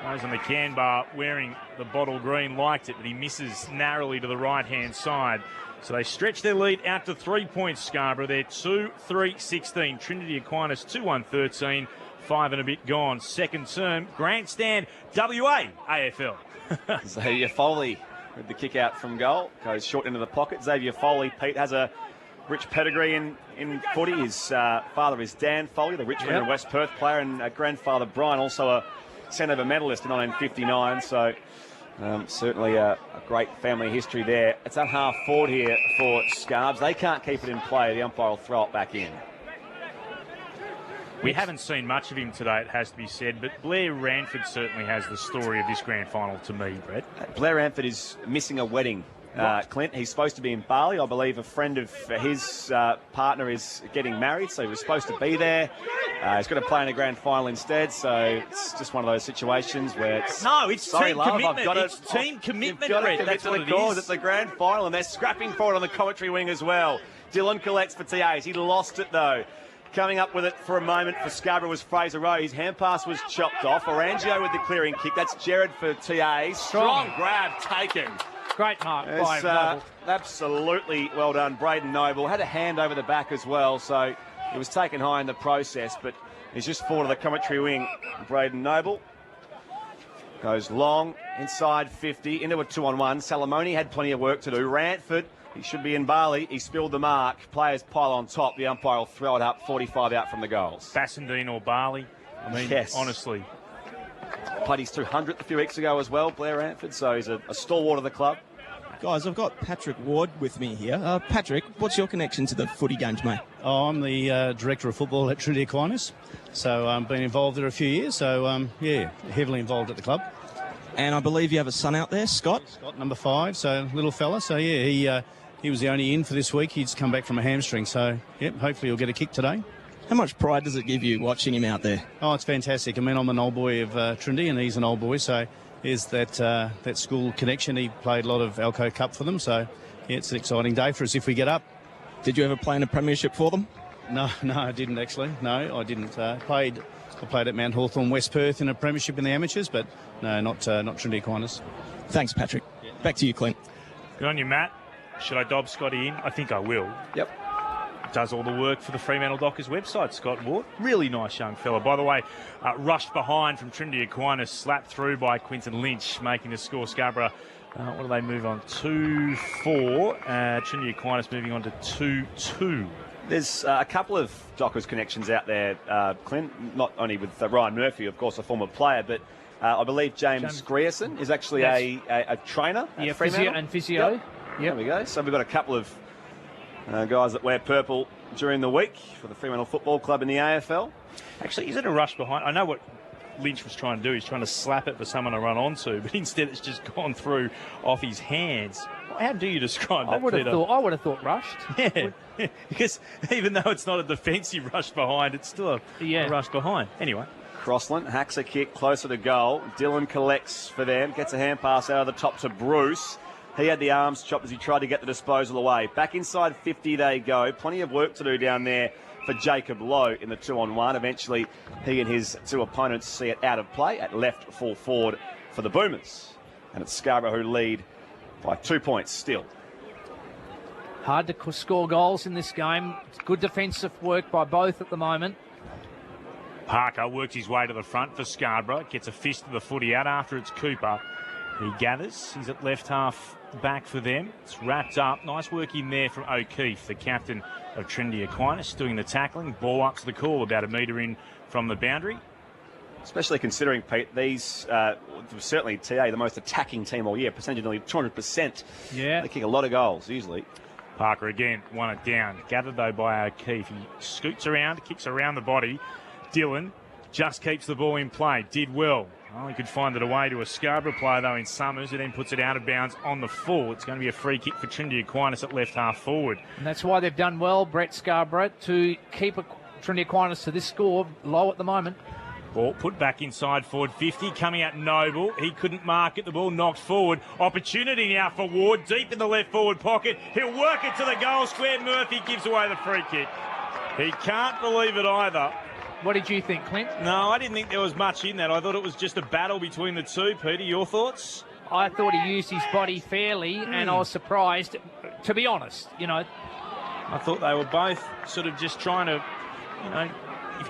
Those on the can bar wearing the bottle green liked it, but he misses narrowly to the right-hand side. So they stretch their lead out to 3 points, Scarborough. They're 2-3-16. Trinity Aquinas 2-1-13. 5 and a bit gone. Second term, grandstand, WA AFL. Xavier Foley with the kick out from goal. Goes short into the pocket. Xavier Foley, Pete, has a rich pedigree in footy. His father is Dan Foley, the Richmond and West Perth player, and grandfather Brian, also a Centre medalist in 1959. So certainly a great family history there. It's at half forward here for Scarbs. They can't keep it in play. The umpire will throw it back in. We haven't seen much of him today, it has to be said, but Blair Ranford certainly has the story of this grand final to me, Brett. Blair Ranford is missing a wedding, Clint. He's supposed to be in Bali. I believe a friend of his partner is getting married, so he was supposed to be there. He's got to play in a grand final instead, so it's just one of those situations where it's... No, it's team love, commitment. It's team commitment, Brett. That's what it is. It's the grand final, and they're scrapping for it on the commentary wing as well. Dylan collects for TAs. He lost it, though. Coming up with it for a moment for Scarborough was Fraser Rowe. His hand pass was chopped off. Orangio with the clearing kick. That's Jared for TAs. Strong grab taken. Great mark by Noble. Absolutely well done. Braden Noble had a hand over the back as well, so it was taken high in the process, but He's just forward of the commentary wing. Braden Noble goes long, inside 50, into a 2-on-1. Salamoni had plenty of work to do. Ranford, he should be in Bali. He spilled the mark. Players pile on top. The umpire will throw it up, 45 out from the goals. Bassendean or Barley. I mean, yes. Honestly. Played his 200th a few weeks ago as well, Blair Ranford, so he's a stalwart of the club. Guys, I've got Patrick Ward with me here. Patrick, what's your connection to the footy games, mate? Oh, I'm the Director of Football at Trinity Aquinas, so I've been involved there a few years, so yeah, heavily involved at the club. And I believe you have a son out there, Scott? Scott, number 5, so little fella, so yeah, he was the only in for this week. He's come back from a hamstring, so yep, hopefully he'll get a kick today. How much pride does it give you watching him out there? Oh, it's fantastic. I mean, I'm an old boy of Trinity, and he's an old boy, so there's that school connection. He played a lot of Alco Cup for them, so yeah, it's an exciting day for us if we get up. Did you ever play in a premiership for them? No, I didn't actually. No, I didn't. I played at Mount Hawthorn, West Perth in a premiership in the amateurs, but no, not Trinity Aquinas. Thanks, Patrick. Back to you, Clint. Good on you, Matt. Should I dob Scotty in? I think I will. Yep. Does all the work for the Fremantle Dockers website, Scott Ward. Really nice young fella. By the way, rushed behind from Trinity Aquinas, slapped through by Quinton Lynch, making the score. Scarborough, what do they move on? 2-4. Trinity Aquinas moving on to 2-2. There's a couple of Dockers connections out there, Clint, not only with Ryan Murphy, of course, a former player, but I believe James Grierson is actually a trainer at Fremantle. Physio. Yep. There we go. So we've got a couple of guys that wear purple during the week for the Fremantle Football Club in the AFL. Actually, is it a rush behind? I know what Lynch was trying to do. He's trying to slap it for someone to run onto, but instead it's just gone through off his hands. How do you describe that, I would have thought rushed. Yeah, because even though it's not a defensive rush behind, it's still a rush behind. Anyway. Crossland hacks a kick closer to goal. Dillon collects for them, gets a hand pass out of the top to Bruce. He had the arms chopped as he tried to get the disposal away. Back inside 50 they go. Plenty of work to do down there for Jacob Lowe in the 2-on-1. Eventually, he and his two opponents see it out of play at left full forward for the Boomers. And it's Scarborough who lead by 2 points still. Hard to score goals in this game. It's good defensive work by both at the moment. Parker works his way to the front for Scarborough. Gets a fist of the footy out after it's Cooper. He gathers. He's at left half back for them. It's wrapped up. Nice work in there from O'Keefe, the captain of Trinity Aquinas, doing the tackling. Ball up to the call, about a metre in from the boundary. Especially considering, Pete, these certainly TA, the most attacking team all year. Percentage nearly 200%. Yeah. They kick a lot of goals, usually. Parker again, won it down. Gathered, though, by O'Keefe. He scoots around, kicks around the body. Dillon just keeps the ball in play. Did well. Oh, he could find it away to a Scarborough player, though, in Summers, who then puts it out of bounds on the full. It's going to be a free kick for Trinity Aquinas at left half forward. And that's why they've done well, Brett Scarborough, to keep Trinity Aquinas to this score low at the moment. Ball put back inside forward 50, coming out Noble. He couldn't mark it. The ball knocked forward. Opportunity now for Ward, deep in the left forward pocket. He'll work it to the goal square. Murphy gives away the free kick. He can't believe it either. What did you think, Clint? No, I didn't think there was much in that. I thought it was just a battle between the two. Peter, your thoughts? I thought he used his body fairly, and I was surprised, to be honest, I thought they were both sort of just trying to,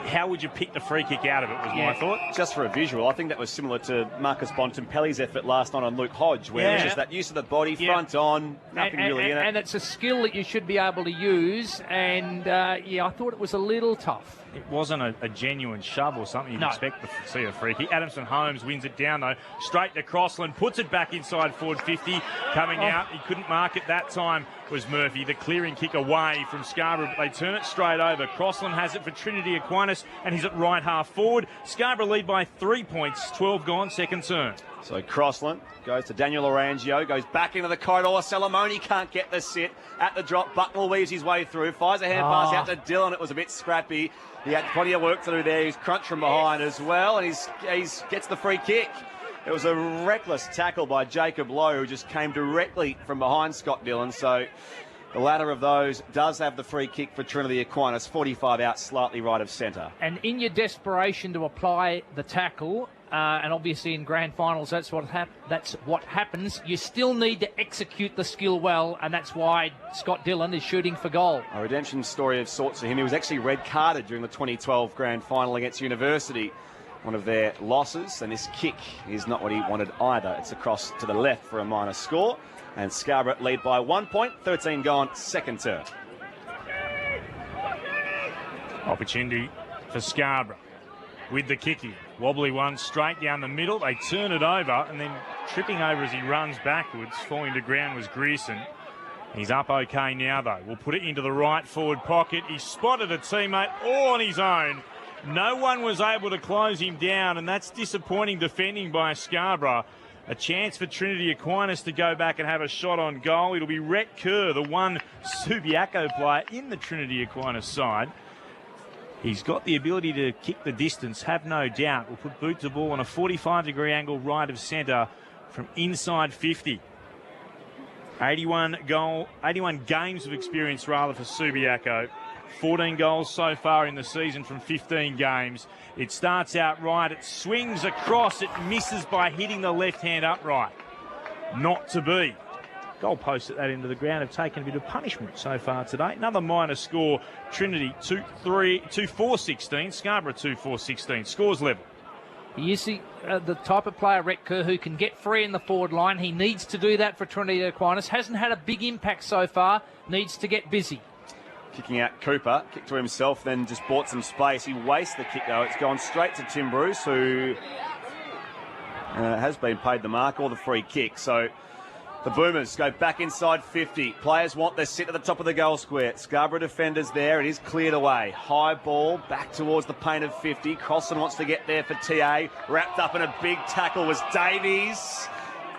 how would you pick the free kick out of it was my thought. Just for a visual, I think that was similar to Marcus Bontempelli's effort last night on Luke Hodge, where it was just that use of the body, front on, nothing really in it. And it's a skill that you should be able to use, and I thought it was a little tough. It wasn't a genuine shove or something you'd expect to see a free kick. Adamson Holmes wins it down, though, straight to Crossland, puts it back inside forward 50, coming out. He couldn't mark it that time, was Murphy. The clearing kick away from Scarborough, but they turn it straight over. Crossland has it for Trinity Aquinas, and he's at right half forward. Scarborough lead by 3 points, 12 gone, second turn. So Crossland goes to Daniel Orangio, goes back into the corridor. Salamoni can't get the sit at the drop. Bucknell weaves his way through, fires a hand pass out to Dillon. It was a bit scrappy. He had plenty of work to do there. He's crunched from behind as well, and he's gets the free kick. It was a reckless tackle by Jacob Lowe, who just came directly from behind Scott Dillon. So the latter of those does have the free kick for Trinity Aquinas, 45 out, slightly right of centre. And in your desperation to apply the tackle, and obviously in grand finals, that's what happens. You still need to execute the skill well, and that's why Scott Dillon is shooting for goal. A redemption story of sorts for him. He was actually red-carded during the 2012 grand final against University, one of their losses, and this kick is not what he wanted either. It's across to the left for a minor score, and Scarborough lead by 1 point, 13 gone, second term. Opportunity for Scarborough with the kicking. Wobbly one straight down the middle. They turn it over, and then tripping over as he runs backwards, falling to ground was Grierson. He's up okay now, though. We'll put it into the right forward pocket. He spotted a teammate all on his own. No one was able to close him down, and that's disappointing defending by Scarborough. A chance for Trinity Aquinas to go back and have a shot on goal. It'll be Rhett Kerr, the one Subiaco player in the Trinity Aquinas side. He's got the ability to kick the distance, have no doubt. We'll put boot to ball on a 45-degree angle right of centre from inside 50. 81 games of experience rather for Subiaco. 14 goals so far in the season from 15 games. It starts out right, it swings across, it misses by hitting the left-hand upright. Not to be. Goalposts at that end of the ground have taken a bit of punishment so far today. Another minor score. Trinity 2-4-16. Scarborough 2-4-16. Scores level. He is the type of player, Rhett Kerr, who can get free in the forward line. He needs to do that for Trinity Aquinas. Hasn't had a big impact so far. Needs to get busy. Kicking out Cooper, kick to himself, then just bought some space. He wastes the kick though. It's gone straight to Tim Bruce, who has been paid the mark or the free kick. So the Boomers go back inside 50. Players want their sit at the top of the goal square. Scarborough defenders there. It is cleared away. High ball back towards the paint of 50. Crossan wants to get there for TA. Wrapped up in a big tackle was Davies.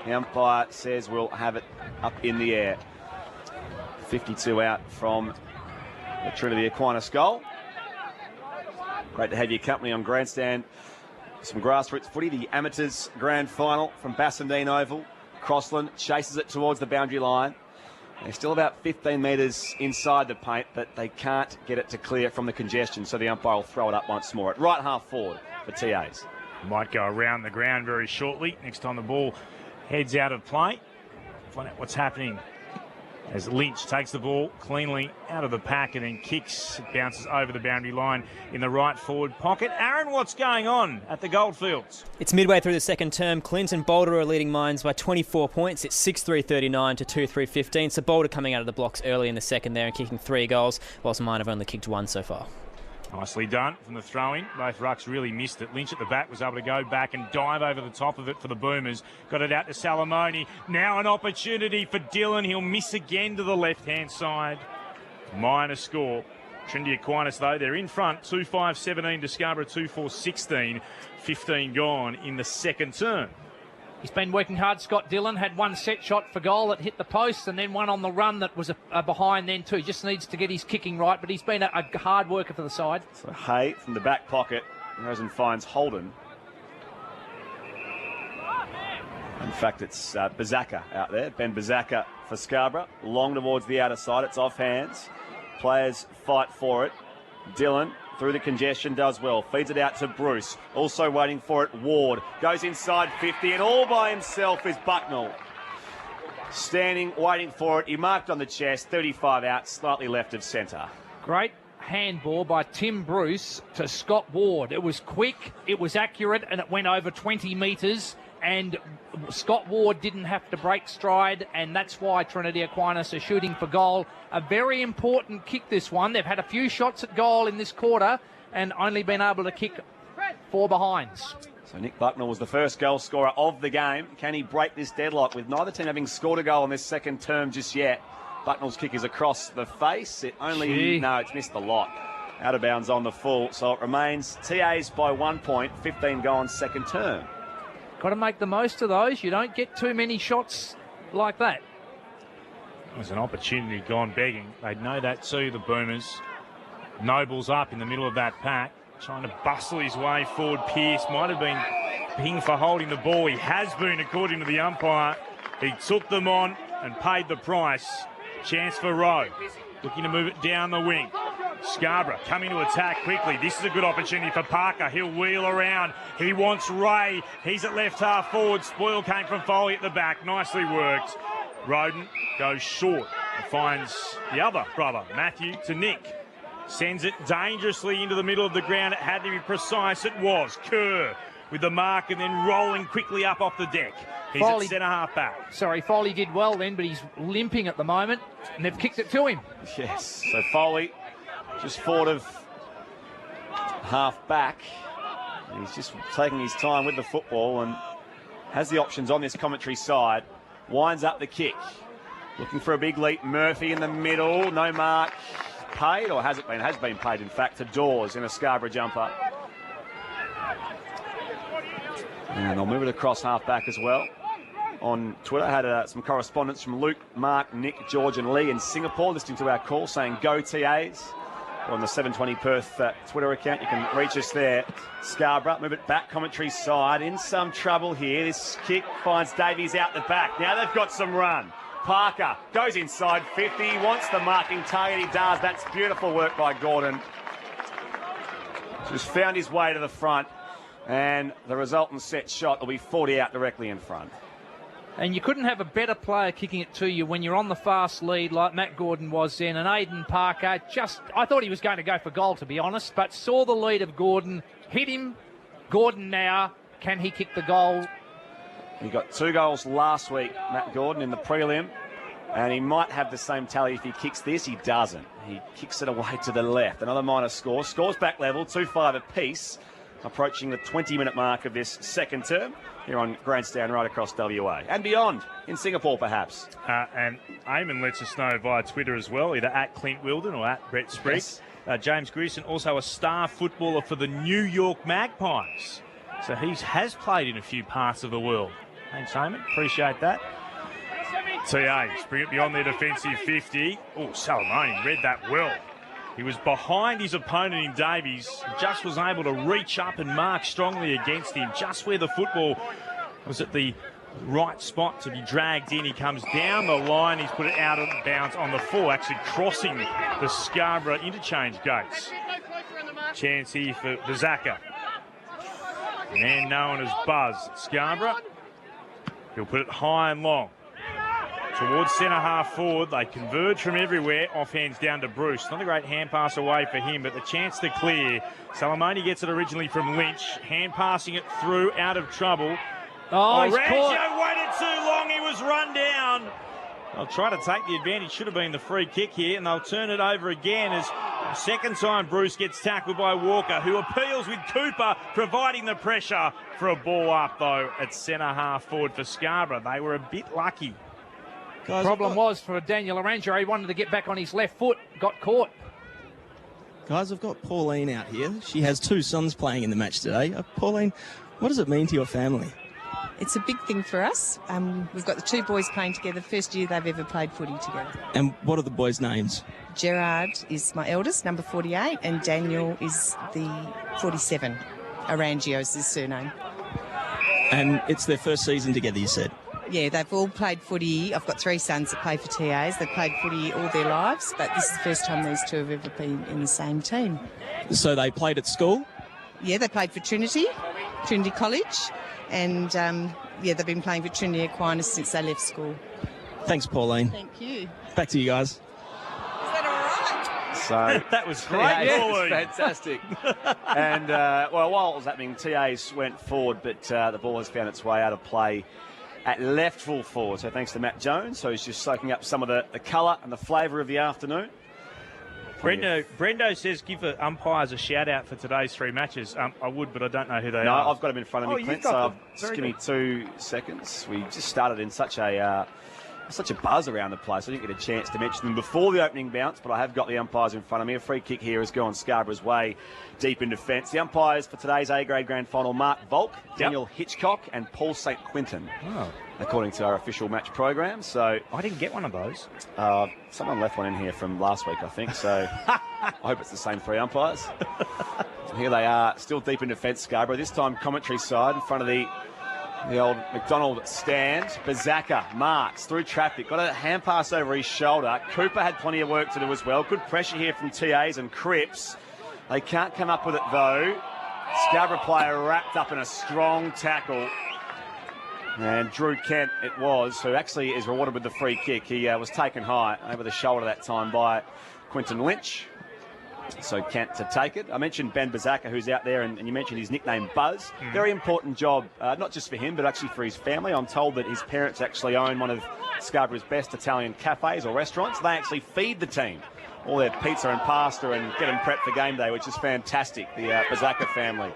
The umpire says we'll have it up in the air. 52 out from the Trinity Aquinas goal. Great to have your company on Grandstand. Some grassroots footy, the Amateurs Grand Final from Bassendean Oval. Crossland chases it towards the boundary line. They're still about 15 metres inside the paint, but they can't get it to clear from the congestion, so the umpire will throw it up once more at right half forward for TAs. Might go around the ground very shortly. Next time the ball heads out of play. Find out what's happening as Lynch takes the ball cleanly out of the pack and then kicks. It bounces over the boundary line in the right forward pocket. Aaron, what's going on at the Goldfields? It's midway through the second term. Clinton Boulder are leading Mines by 24 points. It's 6-3-39 to 2-3-15. So Boulder coming out of the blocks early in the second there and kicking 3 goals, whilst Mine have only kicked 1 so far. Nicely done from the throw-in. Both rucks really missed it. Lynch at the back was able to go back and dive over the top of it for the Boomers. Got it out to Salamoni. Now an opportunity for Dillon. He'll miss again to the left-hand side. Minor score. Trinity Aquinas, though, they're in front. 2-5-17 to Scarborough, 2-4-16. 15 gone in the second term. He's been working hard. Scott Dillon had one set shot for goal that hit the post and then one on the run that was a behind then too. Just needs to get his kicking right, but he's been a hard worker for the side. So Hay from the back pocket goes and finds Holden. In fact, it's Bazaka out there. Ben Bazaka for Scarborough. Long towards the outer side. It's off hands. Players fight for it. Dillon through the congestion does well. Feeds it out to Bruce. Also waiting for it, Ward. Goes inside 50 and all by himself is Bucknell. Standing, waiting for it. He marked on the chest. 35 out, slightly left of centre. Great handball by Tim Bruce to Scott Ward. It was quick, it was accurate, and it went over 20 metres. And Scott Ward didn't have to break stride, and that's why Trinity Aquinas are shooting for goal. A very important kick, this one. They've had a few shots at goal in this quarter and only been able to kick 4 behinds. So Nick Bucknell was the first goal scorer of the game. Can he break this deadlock with neither team having scored a goal in this second term just yet? Bucknell's kick is across the face. It's missed the lot. Out of bounds on the full, so it remains TAs by 1 point, 15 gone second term. Got to make the most of those. You don't get too many shots like that. There's an opportunity gone begging. They'd know that too, the Boomers. Noble's up in the middle of that pack, trying to bustle his way forward. Pearce might have been pinged for holding the ball. He has been, according to the umpire. He took them on and paid the price. Chance for Rowe. Looking to move it down the wing. Scarborough coming to attack quickly. This is a good opportunity for Parker. He'll wheel around. He wants Ray. He's at left half forward. Spoil came from Foley at the back. Nicely worked. Roden goes short and finds the other brother, Matthew, to Nick. Sends it dangerously into the middle of the ground. It had to be precise. It was. Kerr with the mark and then rolling quickly up off the deck. He's Foley, at centre-half back. Sorry, Foley did well then, but he's limping at the moment, and they've kicked it to him. Yes, so Foley just forward of half back. He's just taking his time with the football and has the options on this commentary side. Winds up the kick. Looking for a big leap. Murphy in the middle. No mark paid, or has it been? Has been paid, in fact, to Dawes in a Scarborough jumper. And they'll move it across half back as well. On Twitter, I had some correspondence from Luke, Mark, Nick, George and Lee in Singapore listening to our call saying go TAs. On the 720 Perth Twitter account, you can reach us there. Scarborough, move it back, commentary side, in some trouble here. This kick finds Davies out the back. Now they've got some run. Parker goes inside 50, he wants the marking target, he does. That's beautiful work by Gordon. Just found his way to the front, and the resultant set shot will be 40 out directly in front. And you couldn't have a better player kicking it to you when you're on the fast lead like Matt Gordon was then. And Aidan Parker I thought he was going to go for goal, to be honest, but saw the lead of Gordon, hit him. Gordon now, can he kick the goal? He got 2 goals last week, Matt Gordon, in the prelim. And he might have the same tally if he kicks this. He doesn't. He kicks it away to the left. Another minor score. Scores back level, 2-5 apiece. Approaching the 20-minute mark of this second term here on Grandstand right across WA and beyond, in Singapore perhaps. And Eamon lets us know via Twitter as well, either at Clint Wilden or at Brett Spriggs. Yes. James Grierson, also a star footballer for the New York Magpies. So he has played in a few parts of the world. Thanks, Eamon. Appreciate that. TAs bring it beyond their defensive 50. Oh, Salamone read that well. He was behind his opponent in Davies, just was able to reach up and mark strongly against him, just where the football was at the right spot to be dragged in. He comes down the line, he's put it out of bounds on the full, actually crossing the Scarborough interchange gates. Chance here for Bazaka. Man known as Buzz. Scarborough, he'll put it high and long. Towards centre-half forward, they converge from everywhere. Offhands down to Bruce. Not a great hand pass away for him, but the chance to clear. Salamone gets it originally from Lynch. Hand passing it through, out of trouble. He's Rangio caught. waited too long. He was run down. They'll try to take the advantage. Should have been the free kick here, and they'll turn it over again as the second time Bruce gets tackled by Walker, who appeals with Cooper, providing the pressure for a ball up, though, at centre-half forward for Scarborough. They were a bit lucky. The problem was for Daniel Arangio, he wanted to get back on his left foot, got caught. Guys, I've got Pauline out here. She has 2 sons playing in the match today. Pauline, what does it mean to your family? It's a big thing for us. We've got the 2 boys playing together, first year they've ever played footy together. And what are the boys' names? Gerard is my eldest, number 48, and Daniel is the 47. Arangio is his surname. And it's their first season together, you said? Yeah, they've all played footy. I've got 3 sons that play for TAs. They've played footy all their lives, but this is the first time these 2 have ever been in the same team. So they played at school? Yeah, they played for Trinity College, and they've been playing for Trinity Aquinas since they left school. Thanks, Pauline. Thank you. Back to you guys. Is that all right? So that was great. Yeah, fantastic. And while it was happening, TAs went forward, but the ball has found its way out of play at left full forward. So thanks to Matt Jones, so he's just soaking up some of the colour and the flavour of the afternoon. Brendo says give the umpires a shout out for today's 3 matches. I would, but I don't know who they are. No, I've got them in front of me, Clint, so just give good. me 2 seconds. We just started in such a buzz around the place. I didn't get a chance to mention them before the opening bounce, but I have got the umpires in front of me. A free kick here has gone Scarborough's way, deep in defence. The umpires for today's A-grade grand final, Mark Volk, Daniel Hitchcock and Paul St. Quintin, according to our official match program. So I didn't get one of those. Someone left one in here from last week, I think, so I hope it's the same 3 umpires. Here they are, still deep in defence, Scarborough. This time commentary side in front of the The old McDonald stand. Bazaka marks through traffic. Got a hand pass over his shoulder. Cooper had plenty of work to do as well. Good pressure here from TAs and Cripps. They can't come up with it though. Scarborough player wrapped up in a strong tackle. And Drew Kent it was, who actually is rewarded with the free kick. He was taken high over the shoulder that time by Quinton Lynch. So Kent to take it. I mentioned Ben Bazaka, who's out there, and you mentioned his nickname Buzz. Very important job, not just for him, but actually for his family. I'm told that his parents actually own one of Scarborough's best Italian cafes or restaurants. They actually feed the team all their pizza and pasta and get them prepped for game day, which is fantastic, the Bazaka family.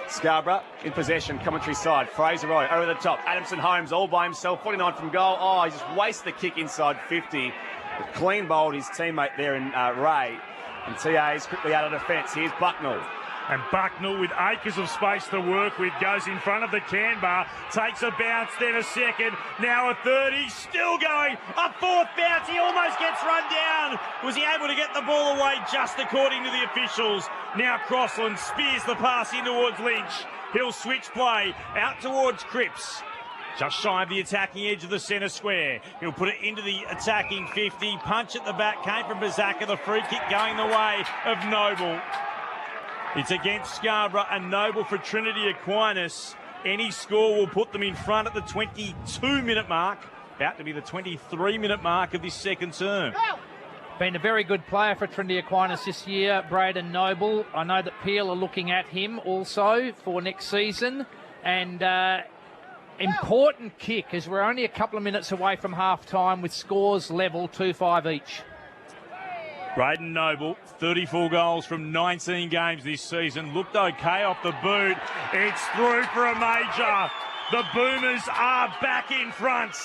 Scarborough in possession, commentary side. Fraser Roy over the top. Adamson Holmes all by himself, 49 from goal. Oh, he just wasted the kick inside 50. But clean bowled his teammate there in Ray. And TA's quickly out of defence. Here's Bucknell. And Bucknell, with acres of space to work with, goes in front of the Canberra, takes a bounce, then a second, now a third. He's still going. A fourth bounce. He almost gets run down. Was he able to get the ball away just according to the officials? Now Crossland spears the pass in towards Lynch. He'll switch play out towards Cripps. Just shy of the attacking edge of the centre square. He'll put it into the attacking 50. Punch at the back came from Bazaka. The free kick going the way of Noble. It's against Scarborough and Noble for Trinity Aquinas. Any score will put them in front at the 22-minute mark. About to be the 23-minute mark of this second term. Been a very good player for Trinity Aquinas this year, Braden Noble. I know that Peel are looking at him also for next season. And important kick, as we're only a couple of minutes away from half-time with scores level 2-5 each. Braden Noble, 34 goals from 19 games this season. Looked okay off the boot. It's through for a major. The Boomers are back in front.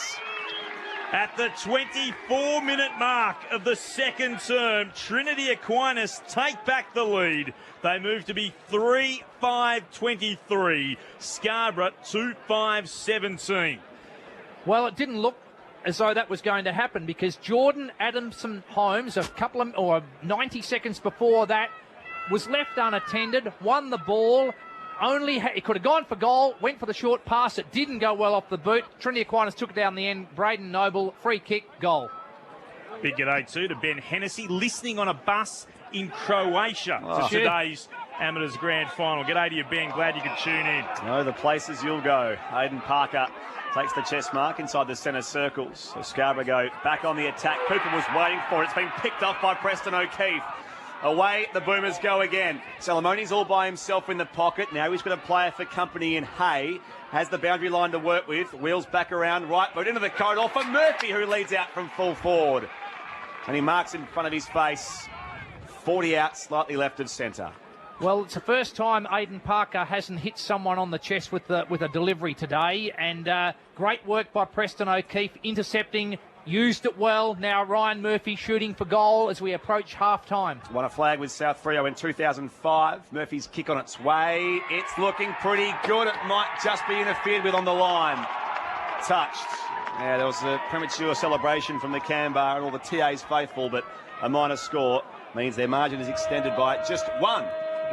At the 24-minute mark of the second term, Trinity Aquinas take back the lead. They move to be 3-5-23. Scarborough 2-5-17. Well, it didn't look as though that was going to happen because Jordan Adamson Holmes, a couple of, or 90 seconds before that, was left unattended, won the ball. He could have gone for goal, went for the short pass. It didn't go well off the boot. Trinity Aquinas took it down the end. Braden Noble, free kick, goal. Big g'day too to Ben Hennessy, listening on a bus in Croatia for today's Amateurs Grand Final. G'day to you, Ben. Glad you could tune in. No, the places you'll go. Hayden Parker takes the chest mark inside the centre circles. So Scarborough go back on the attack. Cooper was waiting for it. It's been picked off by Preston O'Keefe. Away the Boomers go again. Salamoni's all by himself in the pocket. Now he's got a player for company in Hay. Has the boundary line to work with. Wheels back around, right boot into the corridor for Murphy, who leads out from full forward. And he marks in front of his face. 40 out, slightly left of centre. Well, it's the first time Aiden Parker hasn't hit someone on the chest with a delivery today. And great work by Preston O'Keefe, intercepting. Used it well. Now Ryan Murphy shooting for goal as we approach half-time. Won a flag with South Freo in 2005. Murphy's kick on its way. It's looking pretty good. It might just be interfered with on the line. Touched. Yeah, there was a premature celebration from the Canberra and all the TA's faithful, but a minor score means their margin is extended by just one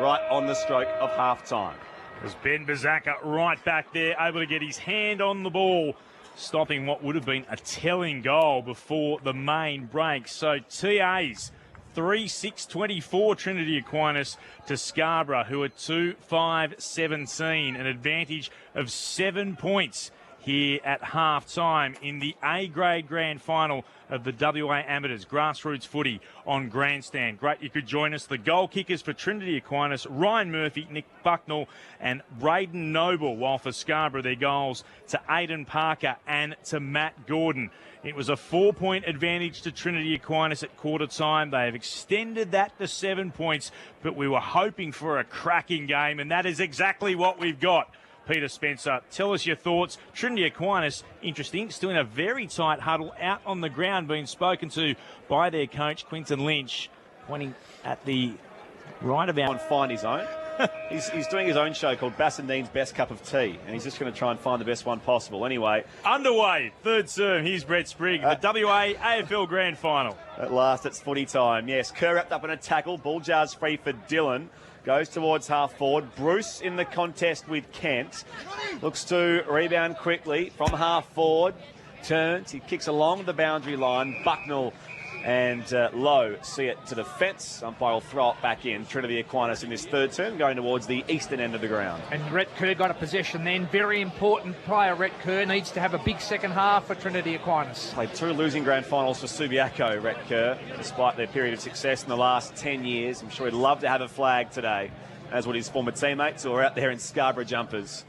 right on the stroke of half-time. There's Ben Bazaka right back there, able to get his hand on the ball, stopping what would have been a telling goal before the main break. So TA's 3-6-24 Trinity Aquinas to Scarborough, who are 2-5-17, an advantage of 7 points here at half-time in the A-grade grand final of the WA Amateurs grassroots footy on Grandstand. Great you could join us. The goal kickers for Trinity Aquinas, Ryan Murphy, Nick Bucknell and Braden Noble, while for Scarborough their goals to Aiden Parker and to Matt Gordon. It was a 4-point advantage to Trinity Aquinas at quarter time. They have extended that to 7 points, but we were hoping for a cracking game, and that is exactly what we've got. Peter Spencer, tell us your thoughts. Trinity Aquinas, interesting, still in a very tight huddle out on the ground, being spoken to by their coach, Quinton Lynch, pointing at the right about. Find his own. He's doing his own show called Bassendean's Best Cup of Tea, and he's just going to try and find the best one possible. Anyway, Underway, third serve. Here's Brett Sprigg, the WA AFL Grand Final. at last it's footy time. Yes, Kerr wrapped up in a tackle. Ball jars free for Dylan. Goes towards half forward. Bruce in the contest with Kent. Looks to rebound quickly from half forward. Turns. He kicks along the boundary line. Bucknell and Lowe see it to defence. Umpire will throw it back in. Trinity Aquinas in this third turn, going towards the eastern end of the ground. And Rhett Kerr got a possession then. Very important player, Rhett Kerr. Needs to have a big second half for Trinity Aquinas. Played 2 losing grand finals for Subiaco, Rhett Kerr, despite their period of success in the last 10 years. I'm sure he'd love to have a flag today, as would his former teammates who are out there in Scarborough jumpers.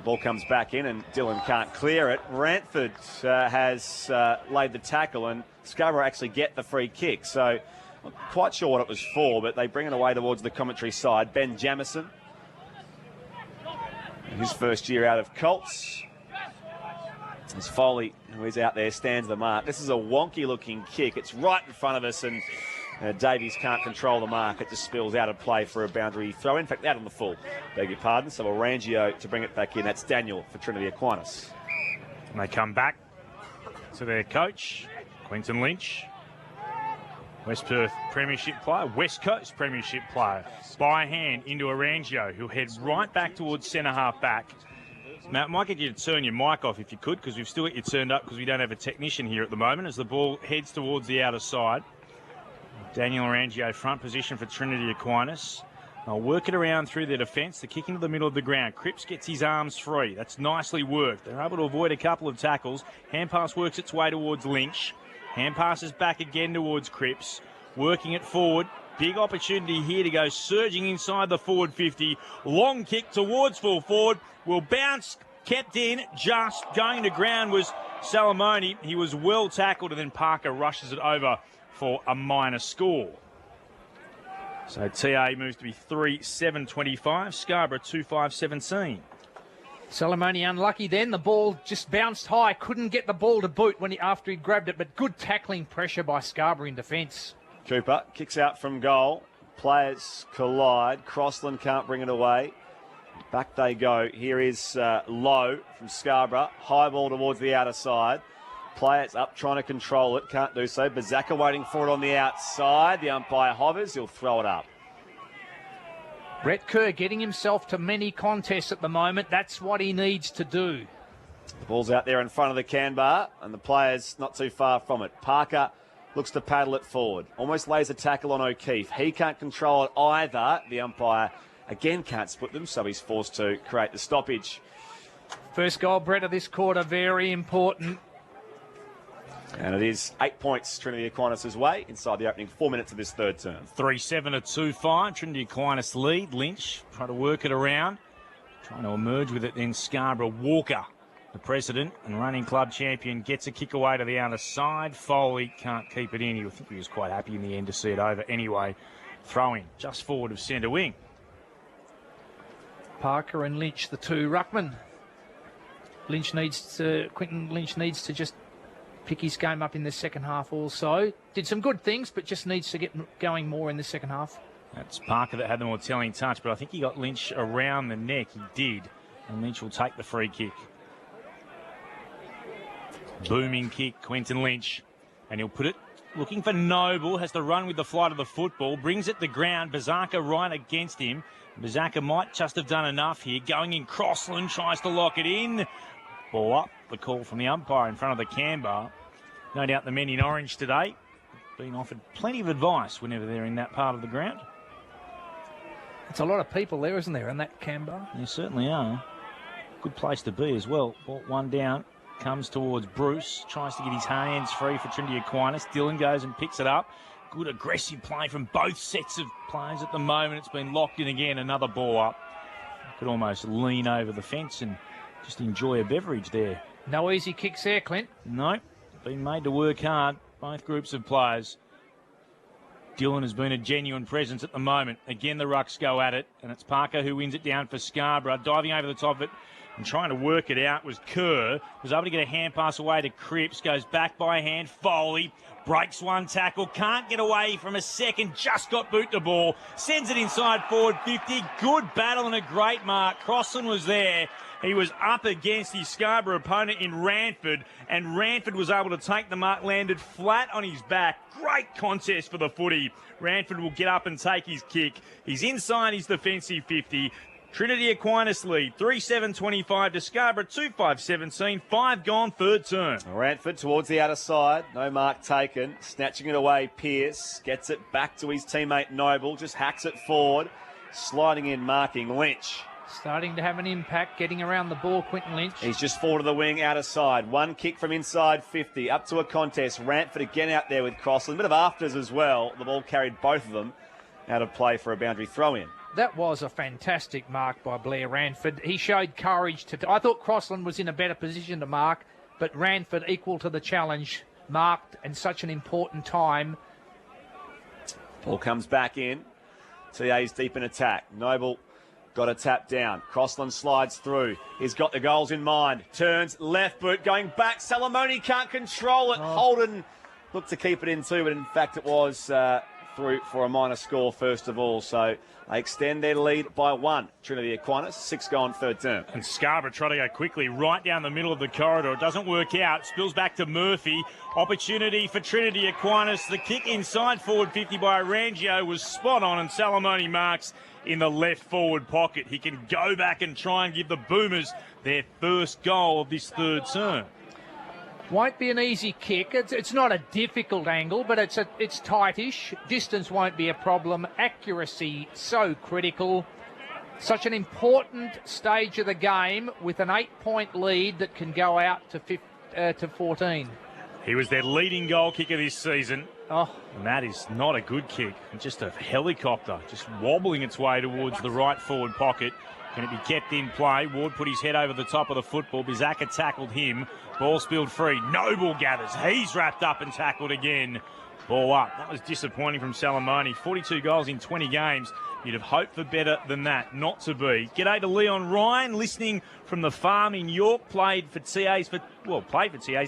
Ball comes back in and Dylan can't clear it. Ranford has laid the tackle and Scarborough actually get the free kick. So not quite sure what it was for, but they bring it away towards the commentary side. Ben Jamison, his first year out of Colts. As Foley, who is out there, stands the mark. This is a wonky looking kick. It's right in front of us and Davies can't control the mark. It just spills out of play for a boundary throw. In fact, out on the full. Beg your pardon. So Orangio to bring it back in. That's Daniel for Trinity Aquinas. And they come back to their coach, Quentin Lynch. West Perth Premiership player, West Coast Premiership player. By hand into Orangio, who'll head right back towards centre half back. Matt, might get you to turn your mic off if you could, because we've still got you turned up because we don't have a technician here at the moment as the ball heads towards the outer side. Daniel Orangio, front position for Trinity Aquinas. They'll work it around through their defence. The kick into the middle of the ground. Cripps gets his arms free. That's nicely worked. They're able to avoid a couple of tackles. Hand pass works its way towards Lynch. Hand passes back again towards Cripps. Working it forward. Big opportunity here to go surging inside the forward 50. Long kick towards full forward. Will bounce. Kept in. Just going to ground was Salamone. He was well tackled and then Parker rushes it over for a minor score. So TA moves to be 3-7-25, Scarborough 2-5-17. Salamone unlucky then. The ball just bounced high. Couldn't get the ball to boot after he grabbed it, but good tackling pressure by Scarborough in defence. Cooper kicks out from goal. Players collide. Crossland can't bring it away. Back they go. Here is Lowe from Scarborough. High ball towards the outer side. Players up trying to control it. Can't do so. Bazaka waiting for it on the outside. The umpire hovers. He'll throw it up. Rhett Kerr getting himself to many contests at the moment. That's what he needs to do. The ball's out there in front of the can bar and the players not too far from it. Parker looks to paddle it forward. Almost lays a tackle on O'Keefe. He can't control it either. The umpire again can't split them, so he's forced to create the stoppage. First goal, Brett, of this quarter, very important. And it is 8 points Trinity Aquinas' way inside the opening 4 minutes of this third term. 3-7-2-5. Trinity Aquinas lead. Lynch trying to work it around. Trying to emerge with it then Scarborough. Walker, the president and running club champion, gets a kick away to the outer side. Foley can't keep it in. I think he was quite happy in the end to see it over. Anyway, throwing just forward of centre wing. Parker and Lynch, the two ruckmen. Quentin Lynch needs to just pick his game up in the second half also. Did some good things, but just needs to get going more in the second half. That's Parker that had the more telling touch, but I think he got Lynch around the neck. He did. And Lynch will take the free kick. Booming kick, Quentin Lynch. And he'll put it, looking for Noble, has to run with the flight of the football, brings it to ground. Bazaka right against him. Bazaka might just have done enough here. Going in, Crossland tries to lock it in. Ball up, the call from the umpire in front of the can bar. No doubt the men in orange today been offered plenty of advice whenever they're in that part of the ground. It's a lot of people there, isn't there, in that can bar? There certainly are. Good place to be as well. Ball one down, comes towards Bruce, tries to get his hands free for Trinity Aquinas. Dylan goes and picks it up. Good aggressive play from both sets of players at the moment. It's been locked in again, another ball up. Could almost lean over the fence and just enjoy a beverage there. No easy kicks there, Clint. No, been made to work hard, both groups of players. Dylan has been a genuine presence at the moment. Again, the Rucks go at it, and it's Parker who wins it down for Scarborough. Diving over the top of it, and trying to work it out was Kerr. Was able to get a hand pass away to Cripps, goes back by hand. Foley breaks one tackle, can't get away from a second, just got boot the ball, sends it inside forward 50. Good battle and a great mark. Crossland was there. He was up against his Scarborough opponent in Ranford, and Ranford was able to take the mark, landed flat on his back. Great contest for the footy. Ranford will get up and take his kick. He's inside his defensive 50. Trinity Aquinas lead, 3-7-25 to Scarborough, 2-5-17, 5 gone, third term. Ranford towards the outer side, no mark taken, snatching it away. Pearce gets it back to his teammate Noble, just hacks it forward, sliding in, marking Lynch. Starting to have an impact, getting around the ball, Quinton Lynch. He's just forward of the wing, outer side. One kick from inside 50, up to a contest. Ranford again out there with Crossland. A bit of afters as well. The ball carried both of them out of play for a boundary throw-in. That was a fantastic mark by Blair Ranford. He showed courage to... I thought Crossland was in a better position to mark, but Ranford equal to the challenge, marked and such an important time. Ball comes back in. TA's deep in attack. Noble got a tap down. Crossland slides through. He's got the goals in mind. Turns left boot, going back. Salamoni can't control it. Holden looked to keep it in too, but in fact it was through for a minor score first of all. So they extend their lead by 1. Trinity Aquinas, 6 gone, third term. And Scarborough try to go quickly right down the middle of the corridor. It doesn't work out. Spills back to Murphy. Opportunity for Trinity Aquinas. The kick inside forward 50 by Rangio was spot on, and Salamoni marks in the left forward pocket. He can go back and try and give the Boomers their first goal of this third term. Won't be an easy kick. It's not a difficult angle, but it's tightish. Distance won't be a problem. Accuracy so critical. Such an important stage of the game with an 8-point lead that can go out to 14. He was their leading goal kicker this season. Oh, And that is not a good kick. Just a helicopter, just wobbling its way towards the right forward pocket. Can it be kept in play? Ward put his head over the top of the football. Bizaka tackled him. Ball spilled free. Noble gathers. He's wrapped up and tackled again. Ball up. That was disappointing from Salamoni. 42 goals in 20 games. You'd have hoped for better than that. Not to be. G'day to Leon Ryan, listening from the farm in York. Played for TAs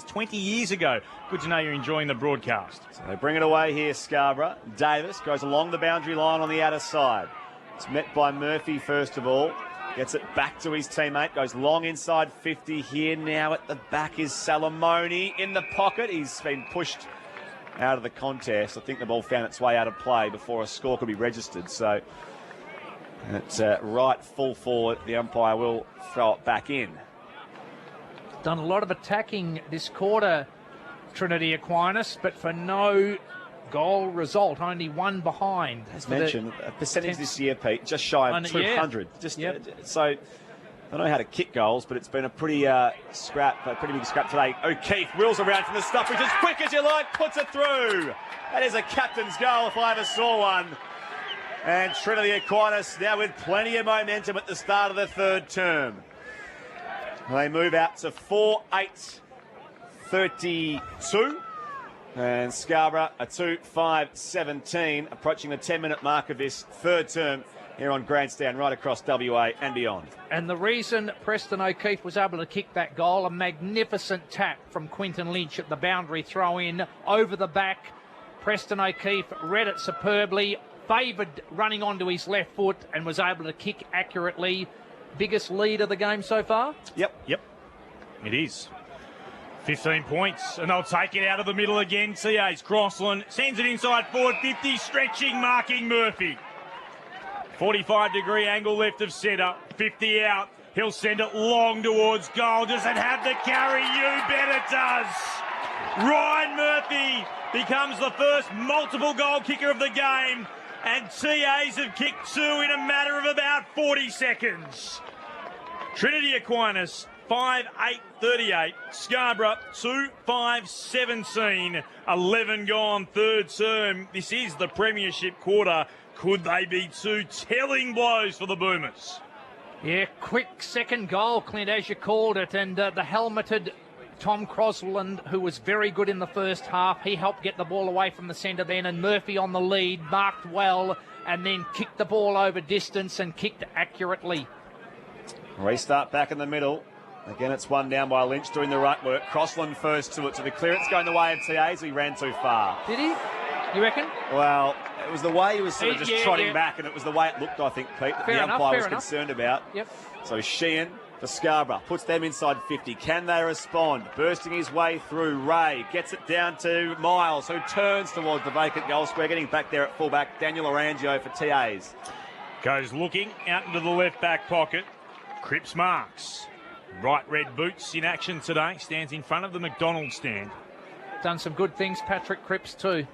20 years ago. Good to know you're enjoying the broadcast. So they bring it away here, Scarborough. Davis goes along the boundary line on the outer side. It's met by Murphy first of all. Gets it back to his teammate. Goes long inside 50 here. Now at the back is Salamoni in the pocket. He's been pushed out of the contest. I think the ball found its way out of play before a score could be registered. So it's right full forward. The umpire will throw it back in. done a lot of attacking this quarter, Trinity Aquinas, but for no goal result, only one behind. As mentioned, a percentage this year, Pete, just shy of 200. So I don't know how to kick goals, but it's been a pretty big scrap today. O'Keefe wheels around from the stoppage as quick as you like, puts it through. That is a captain's goal if I ever saw one. And Trinity Aquinas now with plenty of momentum at the start of the third term. They move out to 4-8-32. And Scarborough a 2-5-17, approaching the 10-minute mark of this third term here on Grandstand, right across WA and beyond. And the reason Preston O'Keefe was able to kick that goal, a magnificent tap from Quinton Lynch at the boundary throw-in over the back. Preston O'Keefe read it superbly, favoured running onto his left foot and was able to kick accurately. Biggest lead of the game so far? Yep. It is. 15 points, and they'll take it out of the middle again. CA's Crossland sends it inside forward 50, stretching, marking Murphy. 45-degree angle left of centre, 50 out. He'll send it long towards goal. Does it have the carry? You bet it does. Ryan Murphy becomes the first multiple goal kicker of the game, and TAs have kicked two in a matter of about 40 seconds. Trinity Aquinas 5-8-38. Scarborough 2-5-17. 11 gone, third term. This is the premiership quarter. Could they be two telling blows for the Boomers? Yeah, quick second goal, Clint, as you called it. And the helmeted Tom Crossland, who was very good in the first half, he helped get the ball away from the centre then. And Murphy on the lead, marked well, and then kicked the ball over distance and kicked accurately. Restart back in the middle. Again, it's one down by Lynch doing the right work. Crossland first to it. So the clearance going the way of TAs. He ran too far. Did he? You reckon? Well, it was the way he was sort of just Yeah, trotting yeah. back, and it was the way it looked, I think, Pete, that Fair the enough, umpire fair was enough. concerned about. Yep. So Sheehan for Scarborough. Puts them inside 50. Can they respond? Bursting his way through. Ray gets it down to Miles, who turns towards the vacant goal square. Getting back there at fullback, Daniel Arangio for TAs. Goes looking out into the left back pocket. Cripps marks. Bright red boots in action today. Stands in front of the McDonald's stand. Done some good things, Patrick Cripps too.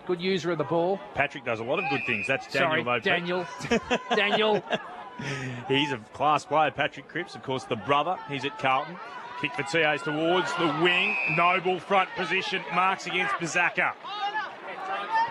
Good user of the ball. Patrick does a lot of good things. That's Daniel. Sorry, though, Daniel. Daniel. He's a class player, Patrick Cripps, of course, the brother. He's at Carlton. Kick for TAs towards the wing. Noble front position. Marks against Bazaka.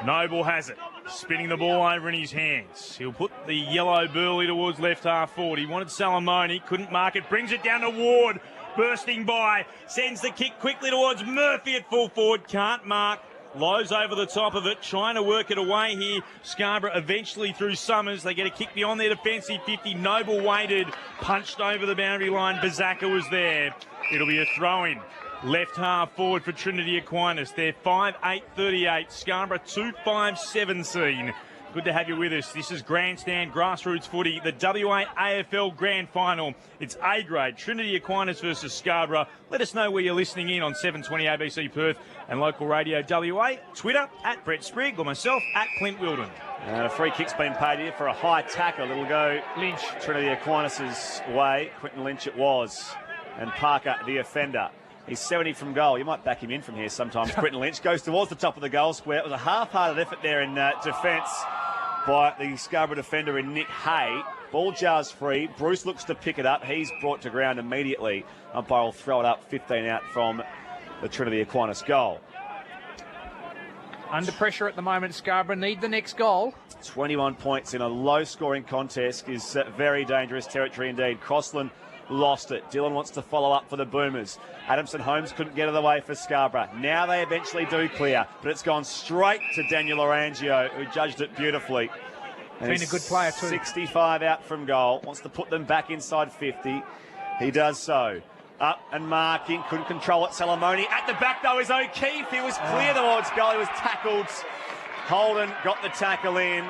Noble has it. Spinning the ball over in his hands. He'll put the yellow Burley towards left half forward. He wanted Salamoni. Couldn't mark it. Brings it down to Ward. Bursting by. Sends the kick quickly towards Murphy at full forward. Can't mark. Lowe's over the top of it, trying to work it away here. Scarborough eventually through Summers. They get a kick beyond their defensive 50. Noble waited, punched over the boundary line. Bazaka was there. It'll be a throw-in. Left half forward for Trinity Aquinas. They're 5-8-38. Scarborough 2-5-17. Good to have you with us. This is Grandstand Grassroots Footy, the WA AFL Grand Final. It's A grade, Trinity Aquinas versus Scarborough. Let us know where you're listening in on 720 ABC Perth and local radio WA. Twitter, at Brett Sprigg, or myself, at Clint Wilden. And a free kick's been paid here for a high tackle. It'll go Lynch. Trinity Aquinas' way. Quinton Lynch it was. And Parker, the offender. He's 70 from goal. You might back him in from here sometimes. Quinton Lynch goes towards the top of the goal square. It was a half-hearted effort there in defence by the Scarborough defender in Nick Hay. Ball jars free. Bruce looks to pick it up. He's brought to ground immediately. Umpire will throw it up 15 out from the Trinity Aquinas goal. Under pressure at the moment, Scarborough need the next goal. 21 points in a low-scoring contest is very dangerous territory indeed. Crossland lost it. Dillon wants to follow up for the Boomers. Adamson Holmes couldn't get it away for Scarborough. Now they eventually do clear, but it's gone straight to Daniel Arangio, who judged it beautifully. And Been a good player too. 65 out from goal. Wants to put them back inside 50. He does so. Up and marking. Couldn't control it. Salamoni at the back though is O'Keefe. He was clear towards goal. He was tackled. Holden got the tackle in.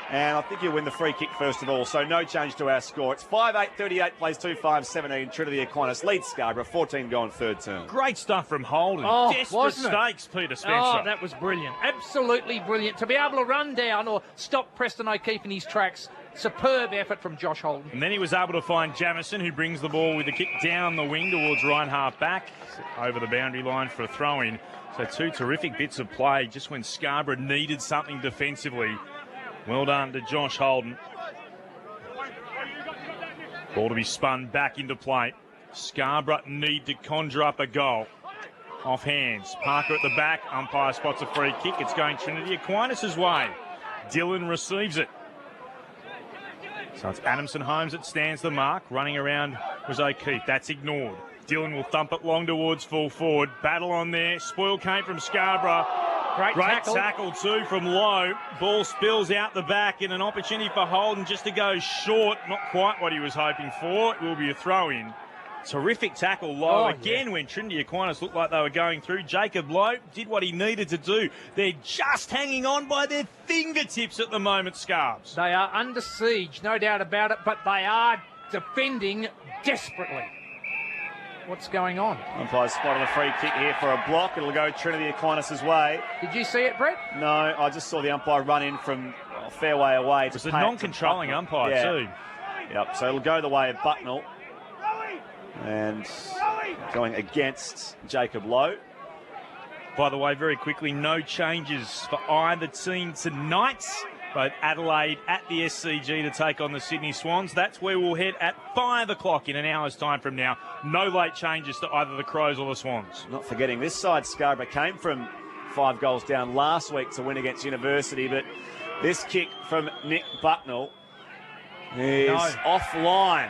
And I think he'll win the free kick first of all. So no change to our score. It's 5-8-38 plays 2-5-17. Trinity Aquinas leads Scarborough. 14 gone third term. Great stuff from Holden. Oh, Desperate wasn't it? stakes, Peter Spencer. Oh, that was brilliant. Absolutely brilliant. To be able to run down or stop Preston O'Keefe in his tracks. Superb effort from Josh Holden. And then he was able to find Jamison, who brings the ball with a kick down the wing towards right half back, over the boundary line for a throw-in. So two terrific bits of play just when Scarborough needed something defensively. Well done to Josh Holden. Ball to be spun back into play. Scarborough need to conjure up a goal. Off hands. Parker at the back. Umpire spots a free kick. It's going Trinity Aquinas' way. Dillon receives it. So it's Adamson Holmes that stands the mark. Running around was O'Keefe. That's ignored. Dillon will thump it long towards full forward. Battle on there. Spoil came from Scarborough. Great tackle too from Lowe. Ball spills out the back and an opportunity for Holden just to go short. Not quite what he was hoping for. It will be a throw-in. Terrific tackle, Lowe. Again, when Trinity Aquinas looked like they were going through, Jacob Lowe did what he needed to do. They're just hanging on by their fingertips at the moment, Scarbs. They are under siege, no doubt about it, but they are defending desperately. What's going on? Umpire spotted a free kick here for a block. It'll go Trinity Aquinas' way. Did you see it, Brett? No, I just saw the umpire run in from a fair way away. It's a non-controlling umpire too. Yep, so it'll go the way of Bucknell. And going against Jacob Lowe. By the way, very quickly, no changes for either team tonight. Both Adelaide at the SCG to take on the Sydney Swans. That's where we'll head at 5 o'clock in an hour's time from now. No late changes to either the Crows or the Swans. Not forgetting this side, Scarborough came from 5 goals down last week to win against University, but this kick from Nick Bucknell is offline.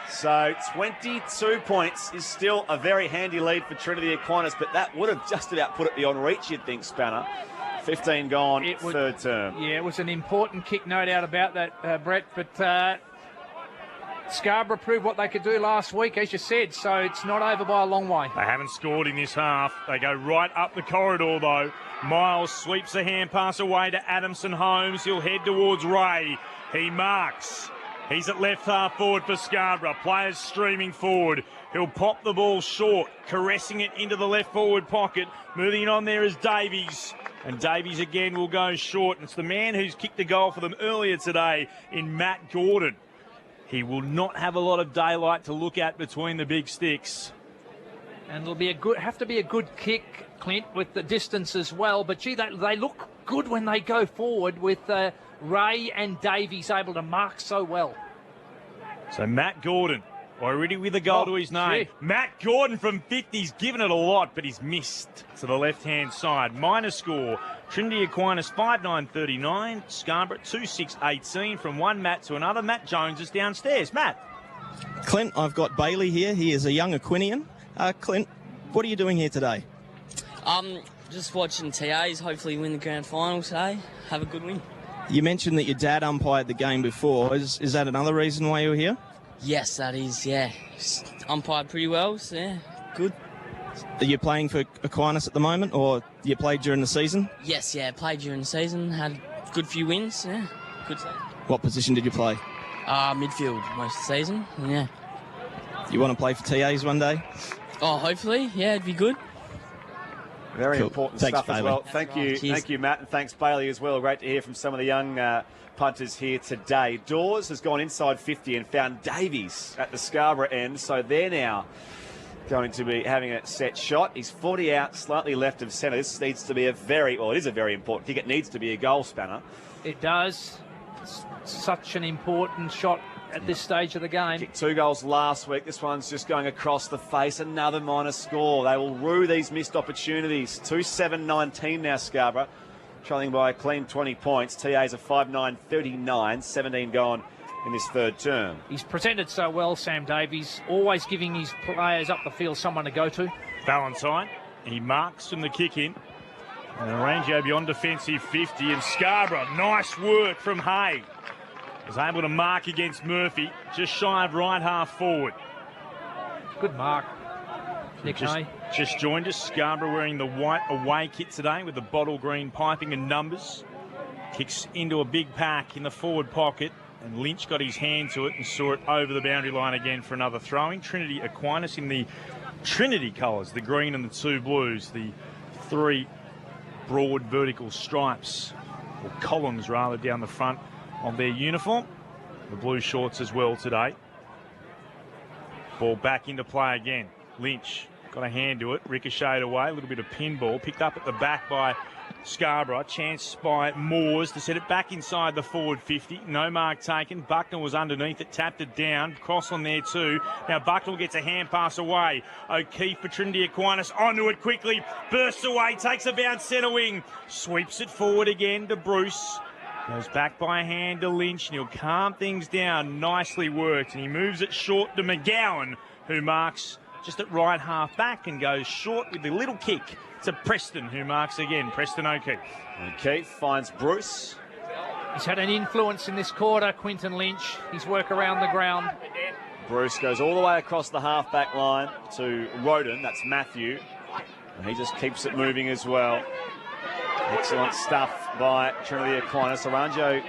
So 22 points is still a very handy lead for Trinity Aquinas, but that would have just about put it beyond reach, you'd think, Spanner. 15 gone, third term. Yeah, it was an important kick, no doubt about that, Brett, but Scarborough proved what they could do last week, as you said, so it's not over by a long way. They haven't scored in this half. They go right up the corridor, though. Miles sweeps a hand pass away to Adamson Holmes. He'll head towards Ray. He marks. He's at left half forward for Scarborough. Players streaming forward. He'll pop the ball short, caressing it into the left forward pocket. Moving on there is Davies. And Davies again will go short. And it's the man who's kicked the goal for them earlier today in Matt Gordon. He will not have a lot of daylight to look at between the big sticks. And it'll be have to be a good kick, Clint, with the distance as well. But gee, they look good when they go forward with Ray and Davies able to mark so well. So Matt Gordon already with a goal to his name. Gee. Matt Gordon from 50's given it a lot, but he's missed to the left-hand side. Minor score, Trinity Aquinas 5-9-39, Scarborough 2-6-18 from one Matt to another. Matt Jones is downstairs. Matt. Clint, I've got Bailey here. He is a young Aquinian. Clint, what are you doing here today? Just watching TAs hopefully win the grand final today. Have a good win. You mentioned that your dad umpired the game before. Is that another reason why you're here? Yes, that is, yeah. Umpired pretty well, so yeah, good. Are you playing for Aquinas at the moment, or you played during the season? Yes, yeah, played during the season, had a good few wins, yeah, good season. What position did you play? Midfield most of the season, yeah. You want to play for TAs one day? Oh, hopefully, yeah, it'd be good. Very Cool. important Thanks, stuff as Bailey. well. Thank you, Cheers. thank you, Matt, and thanks, Bailey, as well. Great to hear from some of the young punters here today. Dawes has gone inside 50 and found Davies at the Scarborough end, so they're now going to be having a set shot. He's 40 out, slightly left of centre. This needs to be it is a very important kick. It needs to be a goal spanner. It does. It's such an important shot at this stage of the game. Kicked 2 goals last week. This one's just going across the face. Another minor score. They will rue these missed opportunities. 2-7-19 now, Scarborough. Trailing by a clean 20 points. TAs are 5-9-39. 17 gone in this third term. He's presented so well, Sam Davies, always giving his players up the field someone to go to. Valentine, he marks from the kick in. And Arangio beyond defensive 50, and Scarborough, nice work from Hay. Was able to mark against Murphy, just shy of right half forward. Good mark, Nick Hay. Just joined us, Scarborough wearing the white away kit today with the bottle green piping and numbers. Kicks into a big pack in the forward pocket, and Lynch got his hand to it and saw it over the boundary line again for another throwing. Trinity Aquinas in the Trinity colours, the green and the 2 blues, the 3 broad vertical stripes, or columns rather, down the front of their uniform. The blue shorts as well today. Ball back into play again. Lynch got a hand to it, ricocheted away, a little bit of pinball, picked up at the back by Scarborough. Chance by Moores to set it back inside the forward 50. No mark taken. Bucknell was underneath it, tapped it down. Cross on there too. Now Bucknell gets a hand pass away. O'Keefe for Trinity Aquinas onto it quickly. Bursts away, takes a bounce centre wing. Sweeps it forward again to Bruce. Goes back by hand to Lynch, and he'll calm things down. Nicely worked. And he moves it short to McGowan, who marks just at right half back and goes short with the little kick to Preston, who marks again. Preston O'Keefe. O'Keefe finds Bruce. He's had an influence in this quarter, Quinton Lynch. His work around the ground. Bruce goes all the way across the half-back line to Roden. That's Matthew. And he just keeps it moving as well. Excellent stuff by Trinity Aquinas. Arangio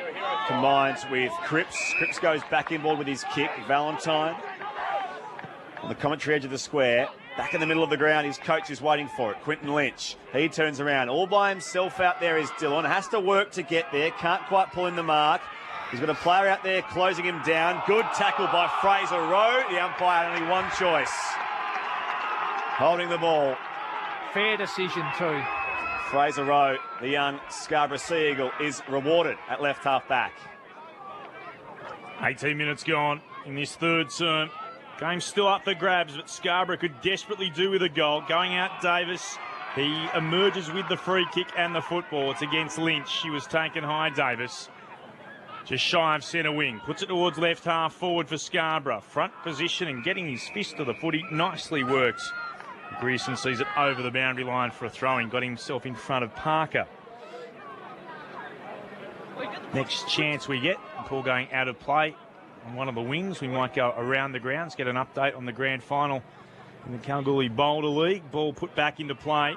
combines with Cripps. Cripps goes back inboard with his kick. Valentine on the commentary edge of the square. Back in the middle of the ground, his coach is waiting for it. Quinton Lynch. He turns around. All by himself out there is Dillon. Has to work to get there. Can't quite pull in the mark. He's got a player out there closing him down. Good tackle by Fraser Rowe. The umpire had only one choice. Holding the ball. Fair decision too. Fraser Rowe, the young Scarborough Sea Eagle, is rewarded at left half back. 18 minutes gone in this third term. Game still up for grabs, but Scarborough could desperately do with a goal. Going out Davis. He emerges with the free kick and the football. It's against Lynch. He was taken high, Davis. Just shy of centre wing. Puts it towards left half forward for Scarborough. Front position and getting his fist to the footy. Nicely worked. Grierson sees it over the boundary line for a throwing. Got himself in front of Parker. Next chance we get. Ball going out of play. on one of the wings. We might go around the grounds, get an update on the grand final in the Kalgoorlie Boulder League. Ball put back into play.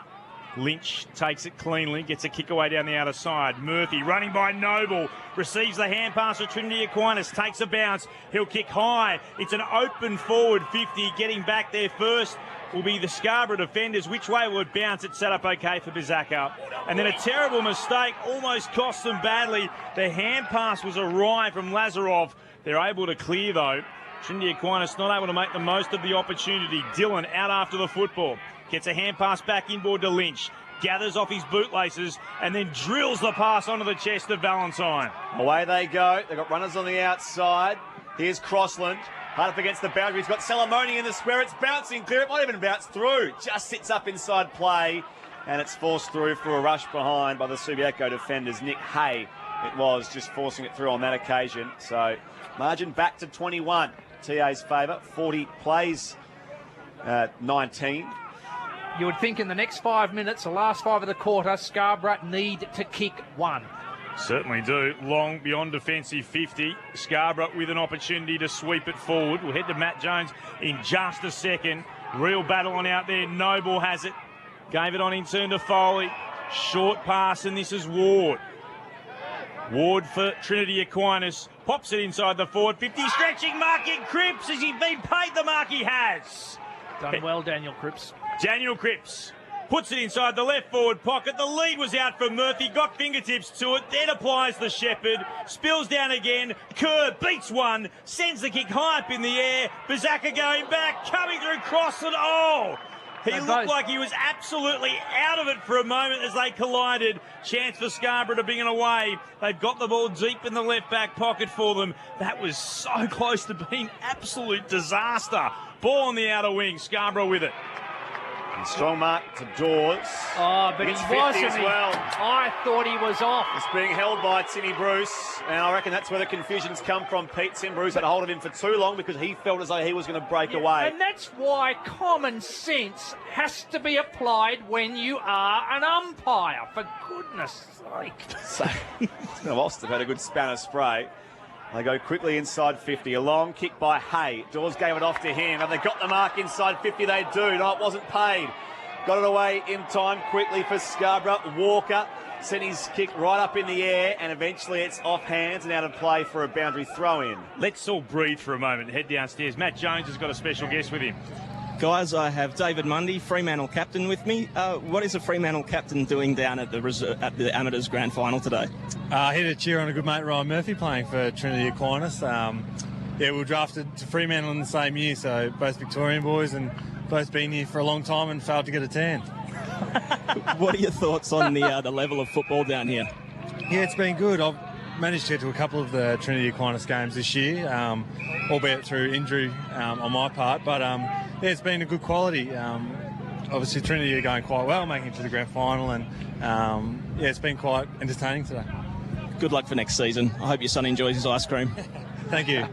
Lynch takes it cleanly, gets a kick away down the outer side. Murphy running by Noble, receives the hand pass to Trinity Aquinas, takes a bounce. He'll kick high. It's an open forward 50. Getting back there first will be the Scarborough defenders. Which way will it bounce? It's set up okay for Bizaka. And then a terrible mistake, almost cost them badly. The hand pass was awry from Lazarov. They're able to clear though. Trinity Aquinas not able to make the most of the opportunity. Dylan out after the football. Gets a hand pass back inboard to Lynch. Gathers off his bootlaces and then drills the pass onto the chest of Valentine. Away they go. They've got runners on the outside. Here's Crossland. Hard up against the boundary. He's got Salamoni in the square. It's bouncing clear. It might even bounce through. Just sits up inside play. And it's forced through for a rush behind by the Subiaco defenders. Nick Hay, it was, just forcing it through on that occasion. So margin back to 21. TA's favour. 40 plays 19. You would think in the next 5 minutes, the last 5 of the quarter, Scarborough need to kick one. Certainly do. Long beyond defensive 50. Scarborough with an opportunity to sweep it forward. We'll head to Matt Jones in just a second. Real battle on out there. Noble has it. Gave it on in turn to Foley. Short pass, and this is Ward. Ward for Trinity Aquinas. Pops it inside the forward 50. Stretching marking Cripps. Has he been paid the mark? He has. Done well, Daniel Cripps. Daniel Cripps puts it inside the left forward pocket. The lead was out for Murphy. Got fingertips to it. Then applies the Shepherd. Spills down again. Kerr beats one. Sends the kick high up in the air. Bizaka going back. Coming through Crossland. Oh! He looked like he was absolutely out of it for a moment as they collided. Chance for Scarborough to bring it away. They've got the ball deep in the left back pocket for them. That was so close to being absolute disaster. Ball on the outer wing. Scarborough with it. And strong mark to Dawes. Oh, but It's he 50 wasn't. as well. I thought he was off. It's being held by Timmy Bruce, and I reckon that's where the confusion's come from. Tim Bruce had a hold of him for too long because he felt as though he was going to break away. And that's why common sense has to be applied when you are an umpire, for goodness sake. So, Ulster have had a good spanner spray. They go quickly inside 50. A long kick by Hay. Dawes gave it off to him. Have they got the mark inside 50? They do. No, it wasn't paid. Got it away in time quickly for Scarborough. Walker sent his kick right up in the air, and eventually it's off hands and out of play for a boundary throw-in. Let's all breathe for a moment. Head downstairs. Matt Jones has got a special guest with him. Guys, I have David Mundy, Fremantle captain, with me. What is a Fremantle captain doing down at the Amateurs Grand Final today? Here to cheer on a good mate, Ryan Murphy, playing for Trinity Aquinas. We were drafted to Fremantle in the same year, so both Victorian boys and both been here for a long time and failed to get a tan. What are your thoughts on the level of football down here? Yeah, it's been good. I've managed to get to a couple of the Trinity Aquinas games this year, albeit through injury on my part, but yeah, it's been a good quality. Obviously, Trinity are going quite well, making it to the grand final, and yeah, it's been quite entertaining today. Good luck for next season. I hope your son enjoys his ice cream. Thank you.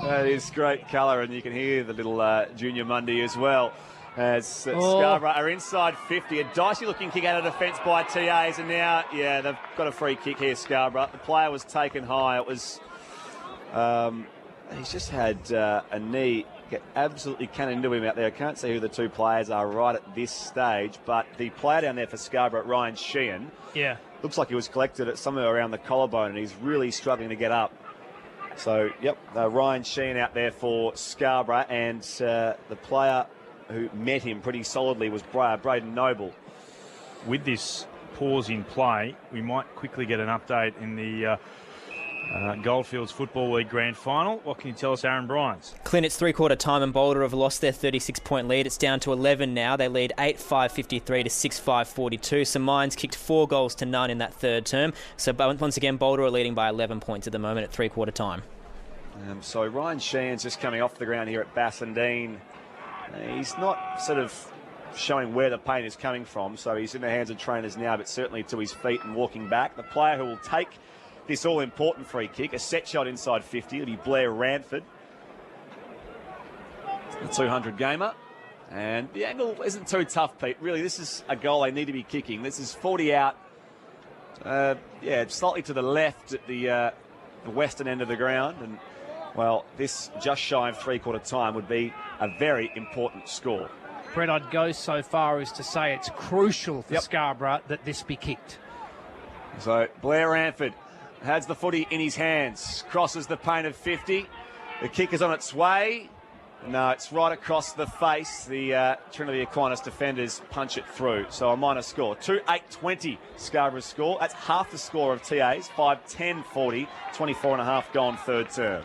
That is great colour, and you can hear the little Junior Mundy as well. As Scarborough are inside 50. A dicey-looking kick out of defence by TAs, and now, yeah, they've got a free kick here, Scarborough. The player was taken high. It was... he's just had a knee get absolutely cannoned into him out there. I can't see who the two players are right at this stage, but the player down there for Scarborough, Ryan Sheehan, looks like he was collected at somewhere around the collarbone, and he's really struggling to get up. So, yep, Ryan Sheehan out there for Scarborough, and the player who met him pretty solidly was Braden Noble. With this pause in play, we might quickly get an update in the Goldfields Football League Grand Final. What can you tell us, Aaron Bryans? Clint, it's three-quarter time and Boulder have lost their 36-point lead. It's down to 11 now. They lead 8-5-53 to 6-5-42. St Mines kicked 4 goals to none in that third term. So once again, Boulder are leading by 11 points at the moment at three-quarter time. So Ryan Sheehan's just coming off the ground here at Bassendean. He's not sort of showing where the pain is coming from, so he's in the hands of trainers now, but certainly to his feet and walking back. The player who will take this all-important free kick, a set shot inside 50, it'll be Blair Ranford, a 200 gamer. And the angle isn't too tough, Pete. Really, this is a goal they need to be kicking. This is 40 out, yeah, slightly to the left at the western end of the ground, and Well, this just shy of three-quarter time would be a very important score. Brett, I'd go so far as to say it's crucial for Scarborough that this be kicked. So Blair Ranford has the footy in his hands, crosses the paint of 50. The kick is on its way. No, it's right across the face. The Trinity Aquinas defenders punch it through. So a minor score. 2-8-20 Scarborough's score. That's half the score of TA's. 5-10-40. 24.5 gone third term.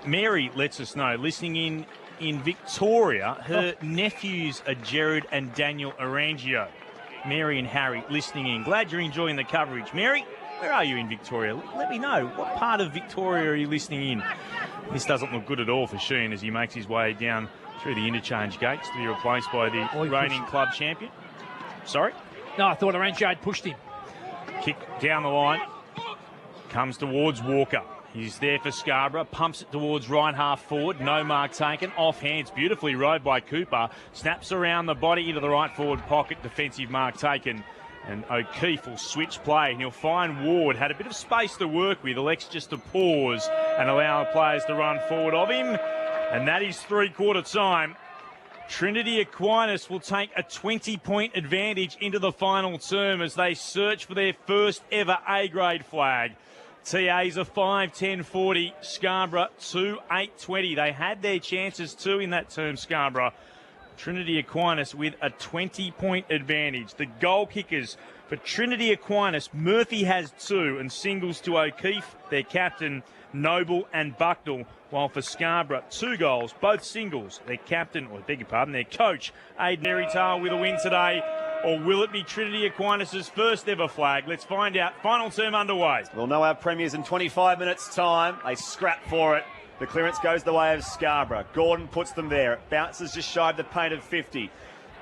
Mary lets us know, listening in Victoria, her nephews are Jared and Daniel Arangio. Mary and Harry listening in. Glad you're enjoying the coverage. Mary, where are you in Victoria? Let me know. What part of Victoria are you listening in? This doesn't look good at all for Sheen as he makes his way down through the interchange gates to be replaced by the reigning club champion. Sorry? No, I thought Arangio had pushed him. Kick down the line. Comes towards Walker. He's there for Scarborough. Pumps it towards right half forward. No mark taken. Off hands. Beautifully rode by Cooper. Snaps around the body into the right forward pocket. Defensive mark taken. And O'Keefe will switch play, and he'll find Ward. Had a bit of space to work with. Elects just to pause and allow the players to run forward of him. And that is three-quarter time. Trinity Aquinas will take a 20-point advantage into the final term as they search for their first ever A-grade flag. TA's a 5-10-40. Scarborough 2-8-20. They had their chances too in that term, Scarborough. Trinity Aquinas with a 20-point advantage. The goal kickers for Trinity Aquinas, Murphy has 2 and singles to O'Keefe, their captain, Noble and Bucknell. While for Scarborough, 2 goals, both singles. Their captain, or beg your pardon, their coach, Aidan Merritale with a win today. Or will it be Trinity Aquinas' first ever flag? Let's find out. Final term underway. We'll know our premiers in 25 minutes' time. They scrap for it. The clearance goes the way of Scarborough. Gordon puts them there. It bounces just shy of the paint of 50.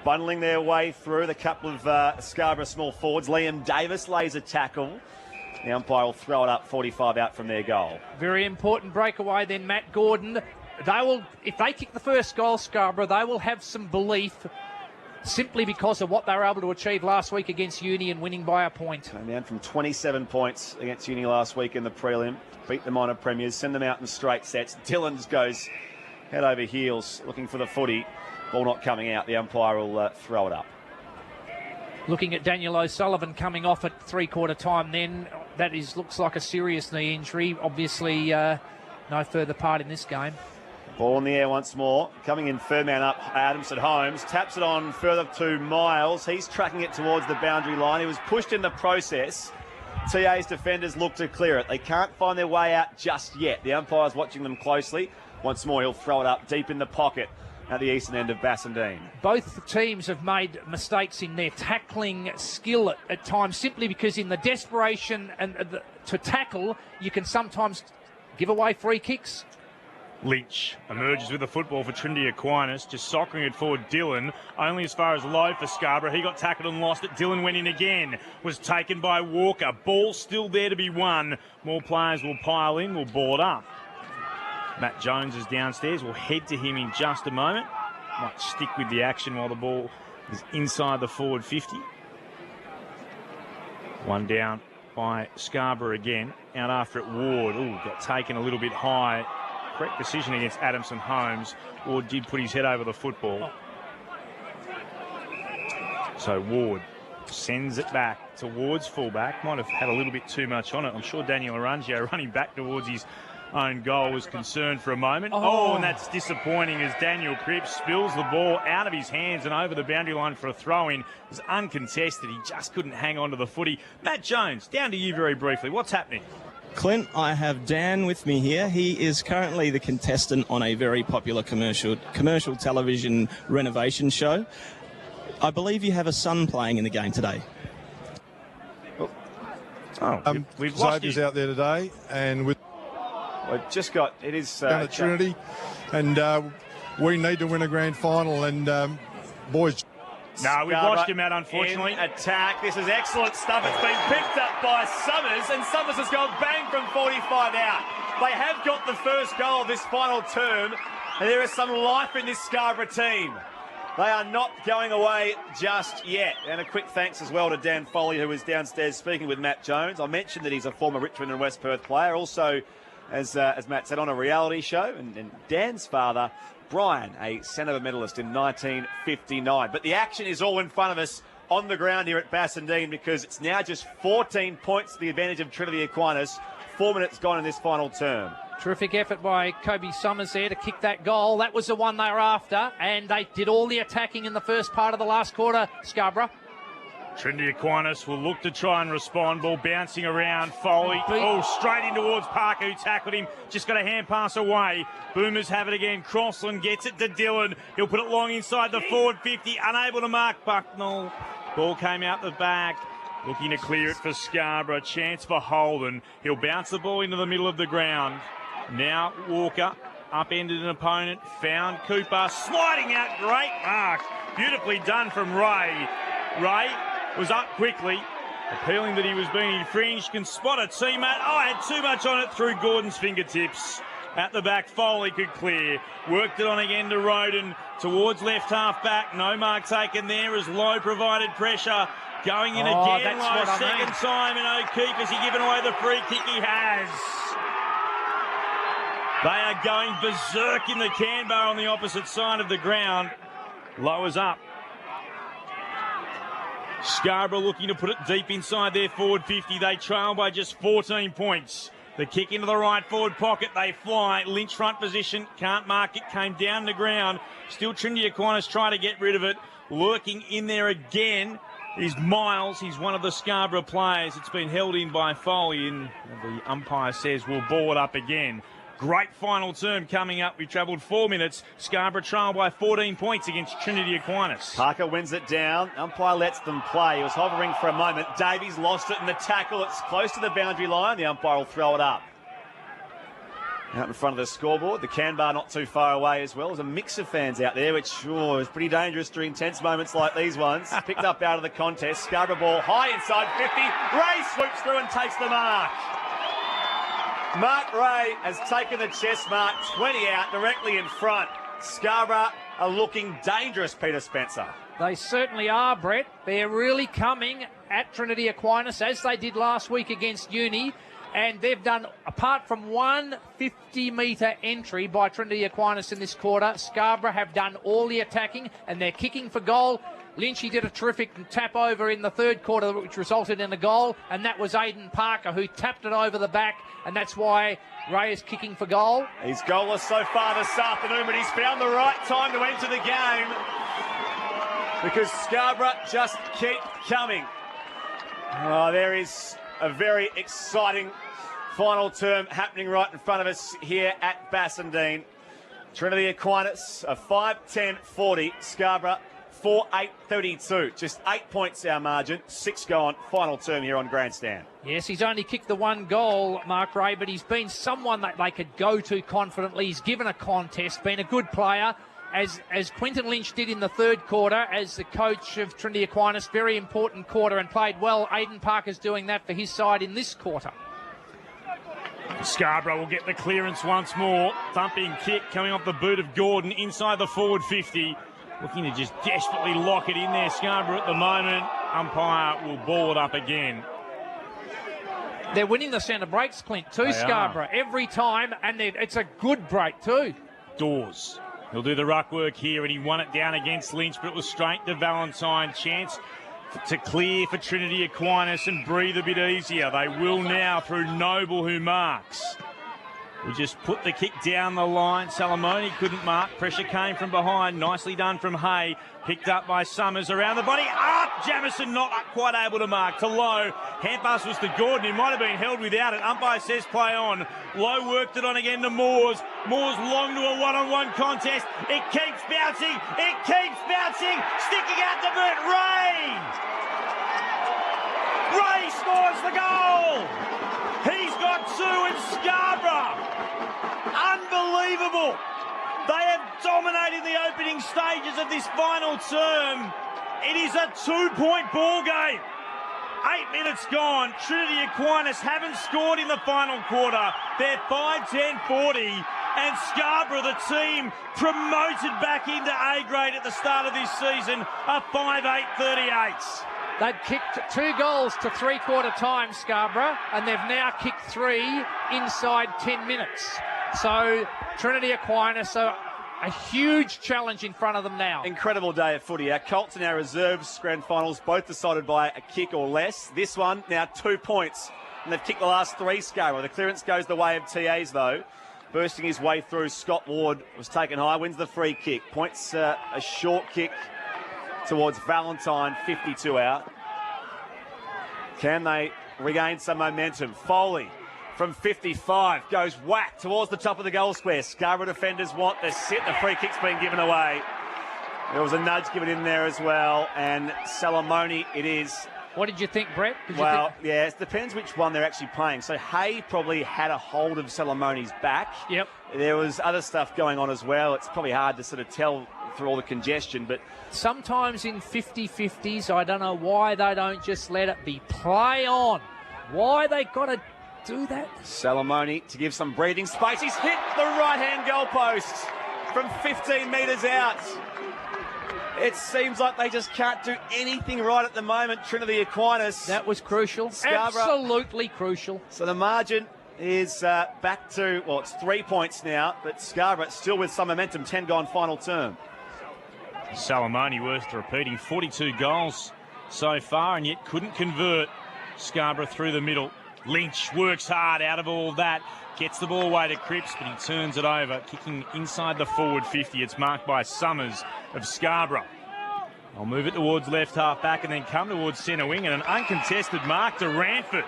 Bundling their way through the couple of Scarborough small forwards. Liam Davis lays a tackle. The umpire will throw it up 45 out from their goal. Very important breakaway then, Matt Gordon. They will, if they kick the first goal, Scarborough, they will have some belief simply because of what they were able to achieve last week against Uni and winning by a point. Came down from 27 points against Uni last week in the prelim. Beat the minor premiers, send them out in straight sets. Dillons goes head over heels looking for the footy. Ball not coming out. The umpire will throw it up. Looking at Daniel O'Sullivan coming off at three-quarter time then. That looks like a serious knee injury. Obviously, no further part in this game. Ball in the air once more. Coming in, third man up, Adamson Holmes. Taps it on further to Miles. He's tracking it towards the boundary line. He was pushed in the process. TA's defenders look to clear it. They can't find their way out just yet. The umpire's watching them closely. Once more, he'll throw it up deep in the pocket at the eastern end of Bassendean. Both teams have made mistakes in their tackling skill at times, simply because in the desperation and to tackle, you can sometimes give away free kicks. Lynch emerges with the football for Trinity Aquinas, just soccering it forward. Dillon, only as far as low for Scarborough. He got tackled and lost it. Dillon went in again, was taken by Walker. Ball still there to be won. More players will pile in, will ball it up. Matt Jones is downstairs. We'll head to him in just a moment. Might stick with the action while the ball is inside the forward 50. One down by Scarborough again. Out after it, Ward. Ooh, got taken a little bit high. Correct decision against Adamson Holmes. Ward did put his head over the football. So Ward sends it back towards fullback. Might have had a little bit too much on it. I'm sure Daniel Arangio running back towards his own goal was concerned for a moment. And that's disappointing as Daniel Cripps spills the ball out of his hands and over the boundary line for a throw-in. It was uncontested. He just couldn't hang on to the footy. Matt Jones, down to you very briefly. What's happening? Clint, I have Dan with me here. He is currently the contestant on a very popular commercial television renovation show. I believe you have a son playing in the game today. We've lost Xavier's out there today, and with We've just got it is down at Trinity, and we need to win a grand final. And boys. No, we've lost him out, unfortunately. In attack. This is excellent stuff. It's been picked up by Summers, and Summers has gone bang from 45 out. They have got the first goal of this final term, and there is some life in this Scarborough team. They are not going away just yet. And a quick thanks as well to Dan Foley, who was downstairs speaking with Matt Jones. I mentioned that he's a former Richmond and West Perth player. Also, as Matt said, on a reality show. And Dan's father, Brian, a Sandover medalist in 1959. But the action is all in front of us on the ground here at Bassendean, because it's now just 14 points to the advantage of Trinity Aquinas. 4 minutes gone in this final term. Terrific effort by Kobe Summers there to kick that goal. That was the one they were after, and they did all the attacking in the first part of the last quarter, Scarborough. Trinity Aquinas will look to try and respond. Ball bouncing around. Foley. Oh, straight in towards Parker, who tackled him. Just got a hand pass away. Boomers have it again. Crossland gets it to Dillon. He'll put it long inside the forward 50. Unable to mark Bucknell. Ball came out the back. Looking to clear it for Scarborough. Chance for Holden. He'll bounce the ball into the middle of the ground. Now Walker upended an opponent. Found Cooper. Sliding out. Great mark. Beautifully done from Ray. Ray was up quickly, appealing that he was being infringed, can spot a teammate. Oh, had too much on it through Gordon's fingertips. At the back, Foley could clear. Worked it on again to Roden, towards left half back. No mark taken there as Lowe provided pressure. Going in again, Lowe, second time, and O'Keefe, has he given away the free kick? He has. They are going berserk in the Canberra on the opposite side of the ground. Lowe is up. Scarborough looking to put it deep inside their forward 50. They trail by just 14 points. The kick into the right forward pocket. They fly. Lynch front position. Can't mark it. Came down the ground. Still Trinity Aquinas trying to get rid of it. Lurking in there again is Miles. He's one of the Scarborough players. It's been held in by Foley, and the umpire says we'll ball it up again. Great final term coming up. We've travelled 4 minutes. Scarborough trail by 14 points against Trinity Aquinas. Parker wins it down. Umpire lets them play. He was hovering for a moment. Davies lost it in the tackle. It's close to the boundary line. The umpire will throw it up. Out in front of the scoreboard. The Canberra not too far away as well. There's a mix of fans out there, which is pretty dangerous during tense moments like these ones. Picked up out of the contest. Scarborough ball high inside 50. Ray swoops through and takes the mark. Mark Ray has taken the chest mark, 20 out, directly in front. Scarborough are looking dangerous, Peter Spencer. They certainly are, Brett. They're really coming at Trinity Aquinas, as they did last week against Uni. And they've done, apart from one 50-metre entry by Trinity Aquinas in this quarter, Scarborough have done all the attacking, and they're kicking for goal. Lynchy did a terrific tap over in the third quarter, which resulted in a goal, and that was Aidan Parker, who tapped it over the back, and that's why Ray is kicking for goal. He's goalless so far this afternoon, but he's found the right time to enter the game, because Scarborough just keep coming. Oh, there is a very exciting final term happening right in front of us here at Bassendean. Trinity Aquinas, a 5-10-40. Scarborough 4-8-32. Just 8 points our margin. 6 gone. Final term here on Grandstand. Yes, he's only kicked the one goal, Mark Ray, but he's been someone that they could go to confidently. He's given a contest, been a good player, as Quinton Lynch did in the third quarter as the coach of Trinity Aquinas. Very important quarter and played well. Aidan Parker's doing that for his side in this quarter. Scarborough will get the clearance once more. Thumping kick coming off the boot of Gordon inside the forward 50. Looking to just desperately lock it in there, Scarborough at the moment. Umpire will ball it up again. They're winning the centre breaks, Clint, too, Scarborough, every time, and it's a good break too. Dawes. He'll do the ruck work here, and he won it down against Lynch, but it was straight to Valentine. Chance to clear for Trinity Aquinas and breathe a bit easier. They will now through Noble, who marks. We just put the kick down the line. Salamone couldn't mark. Pressure came from behind. Nicely done from Hay. Picked up by Summers around the body. Up! Jamison not quite able to mark. To Lowe. Hand pass was to Gordon. He might have been held without it. Umpire says play on. Lowe worked it on again to Moores. Moores long to a one-on-one contest. It keeps bouncing. It keeps bouncing. Sticking out the boot. Ray! Ray scores the goal! He's got two in Scarborough. Unbelievable. They have dominated the opening stages of this final term. It is a 2-point ball game. 8 minutes gone. Trinity Aquinas haven't scored in the final quarter. They're 5-10-40. And Scarborough, the team promoted back into A grade at the start of this season, are 5-8-38. They'd kicked 2 goals to three-quarter time, Scarborough, and they've now kicked 3 inside 10 minutes. So Trinity Aquinas are a huge challenge in front of them now. Incredible day of footy. Our Colts and our reserves grand finals both decided by a kick or less. This one now 2 points, and they've kicked the last 3, Scarborough. The clearance goes the way of TAs though. Bursting his way through, Scott Ward was taken high, wins the free kick. Points a short kick towards Valentine, 52 out. Can they regain some momentum? Foley from 55 goes whack towards the top of the goal square. Scarborough defenders want the sit. The free kick's been given away. There was a nudge given in there as well, and Salamoni it is. What did you think, Brett? Yeah, it depends which one they're actually playing. So Hay probably had a hold of Salamoni's back. Yep. There was other stuff going on as well. It's probably hard to sort of tell through all the congestion, but sometimes in 50-50s, I don't know why they don't just let it be play on. Why they got to do that? Salamoni to give some breathing space. He's hit the right-hand goalpost from 15 metres out. It seems like they just can't do anything right at the moment, Trinity Aquinas. That was crucial. Absolutely crucial. So the margin is back to, well, it's 3 points now, but Scarborough still with some momentum, 10 gone final term. Salamoni, worth repeating, 42 goals so far, and yet couldn't convert. Scarborough through the middle. Lynch works hard out of all that. Gets the ball away to Cripps, but he turns it over, kicking inside the forward 50. It's marked by Summers of Scarborough. I'll move it towards left half back and then come towards centre wing, and an uncontested mark to Ranford.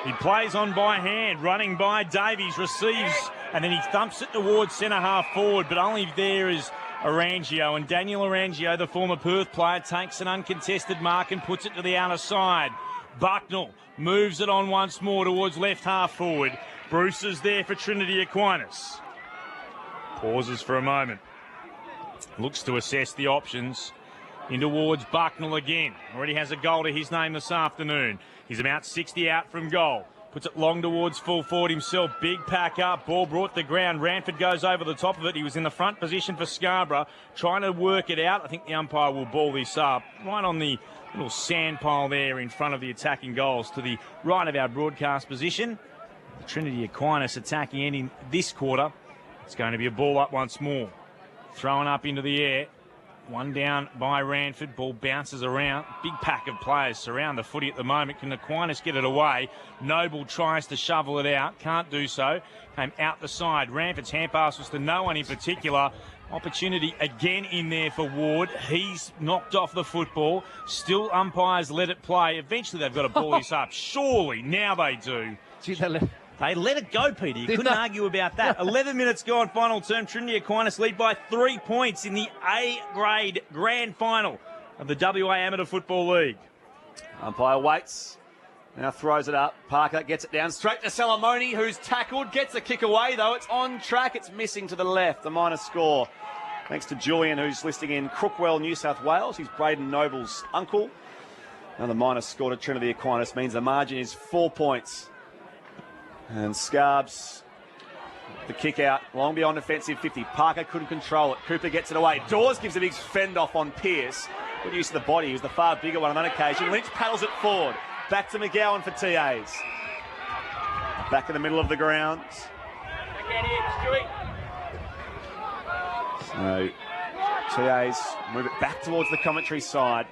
He plays on by hand, running by Davies, receives, and then he thumps it towards centre half forward, but only there is Arangio, and Daniel Arangio, the former Perth player, takes an uncontested mark and puts it to the outer side. Bucknell moves it on once more towards left half forward. Bruce is there for Trinity Aquinas. Pauses for a moment. Looks to assess the options. In towards Bucknell again. Already has a goal to his name this afternoon. He's about 60 out from goal. Puts it long towards full forward himself. Big pack up. Ball brought to the ground. Ranford goes over the top of it. He was in the front position for Scarborough. Trying to work it out. I think the umpire will ball this up. Right on the little sand pile there in front of the attacking goals to the right of our broadcast position. Trinity Aquinas attacking ending this quarter. It's going to be a ball up once more. Thrown up into the air. One down by Ranford. Ball bounces around. Big pack of players surround the footy at the moment. Can Aquinas get it away? Noble tries to shovel it out. Can't do so. Came out the side. Ranford's hand pass was to no one in particular. Opportunity again in there for Ward. He's knocked off the football. Still umpires let it play. Eventually they've got to ball this up. Surely now they do. They let it go, Peter. You couldn't argue about that. 11 minutes gone, final term. Trinity Aquinas lead by 3 points in the A-grade grand final of the WA Amateur Football League. Umpire waits. Now throws it up. Parker gets it down straight to Salamoni, who's tackled. Gets the kick away, though. It's on track. It's missing to the left. The minor score. Thanks to Julian, who's listing in Crookwell, New South Wales. He's Braden Noble's uncle. Now the minor score to Trinity Aquinas means the margin is 4 points. And Scarbs, the kick out, long beyond offensive 50. Parker couldn't control it. Cooper gets it away. Dawes gives a big fend off on Pearce. Good use of the body. He was the far bigger one on that occasion. Lynch paddles it forward. Back to McGowan for TAs. Back in the middle of the ground. So TAs move it back towards the commentary side.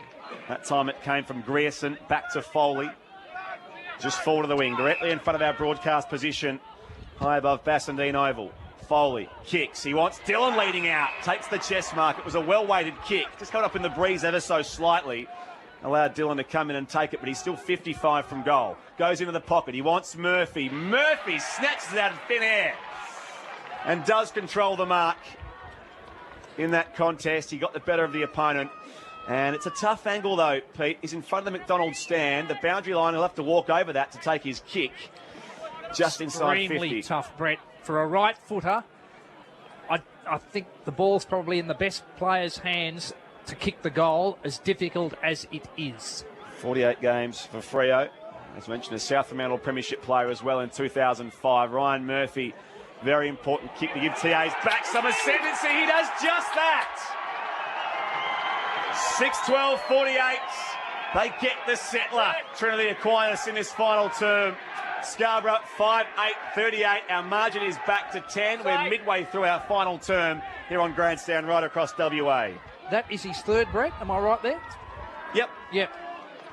That time it came from Grierson back to Foley. Just forward of the wing, directly in front of our broadcast position, high above Bassendean Oval. Foley kicks. He wants Dillon leading out. Takes the chest mark. It was a well-weighted kick. Just got up in the breeze ever so slightly. Allowed Dillon to come in and take it, but he's still 55 from goal. Goes into the pocket. He wants Murphy. Murphy snatches it out of thin air and does control the mark in that contest. He got the better of the opponent. And it's a tough angle, though, Pete. He's in front of the McDonald's stand. The boundary line, he'll have to walk over that to take his kick. Just inside 50. Extremely tough, Brett. For a right footer, I think the ball's probably in the best player's hands to kick the goal, as difficult as it is. 48 games for Freo. As mentioned, a South Fremantle Premiership player as well in 2005. Ryan Murphy, very important kick to give TAs back some ascendancy. He does just that. 6-12-48. They get the settler, Trinity Aquinas, in this final term. Scarborough 5-8-38. Our margin is back to 10. We're midway through our final term here on Grandstand right across WA. That is his third, Brett. Am I right there? Yep.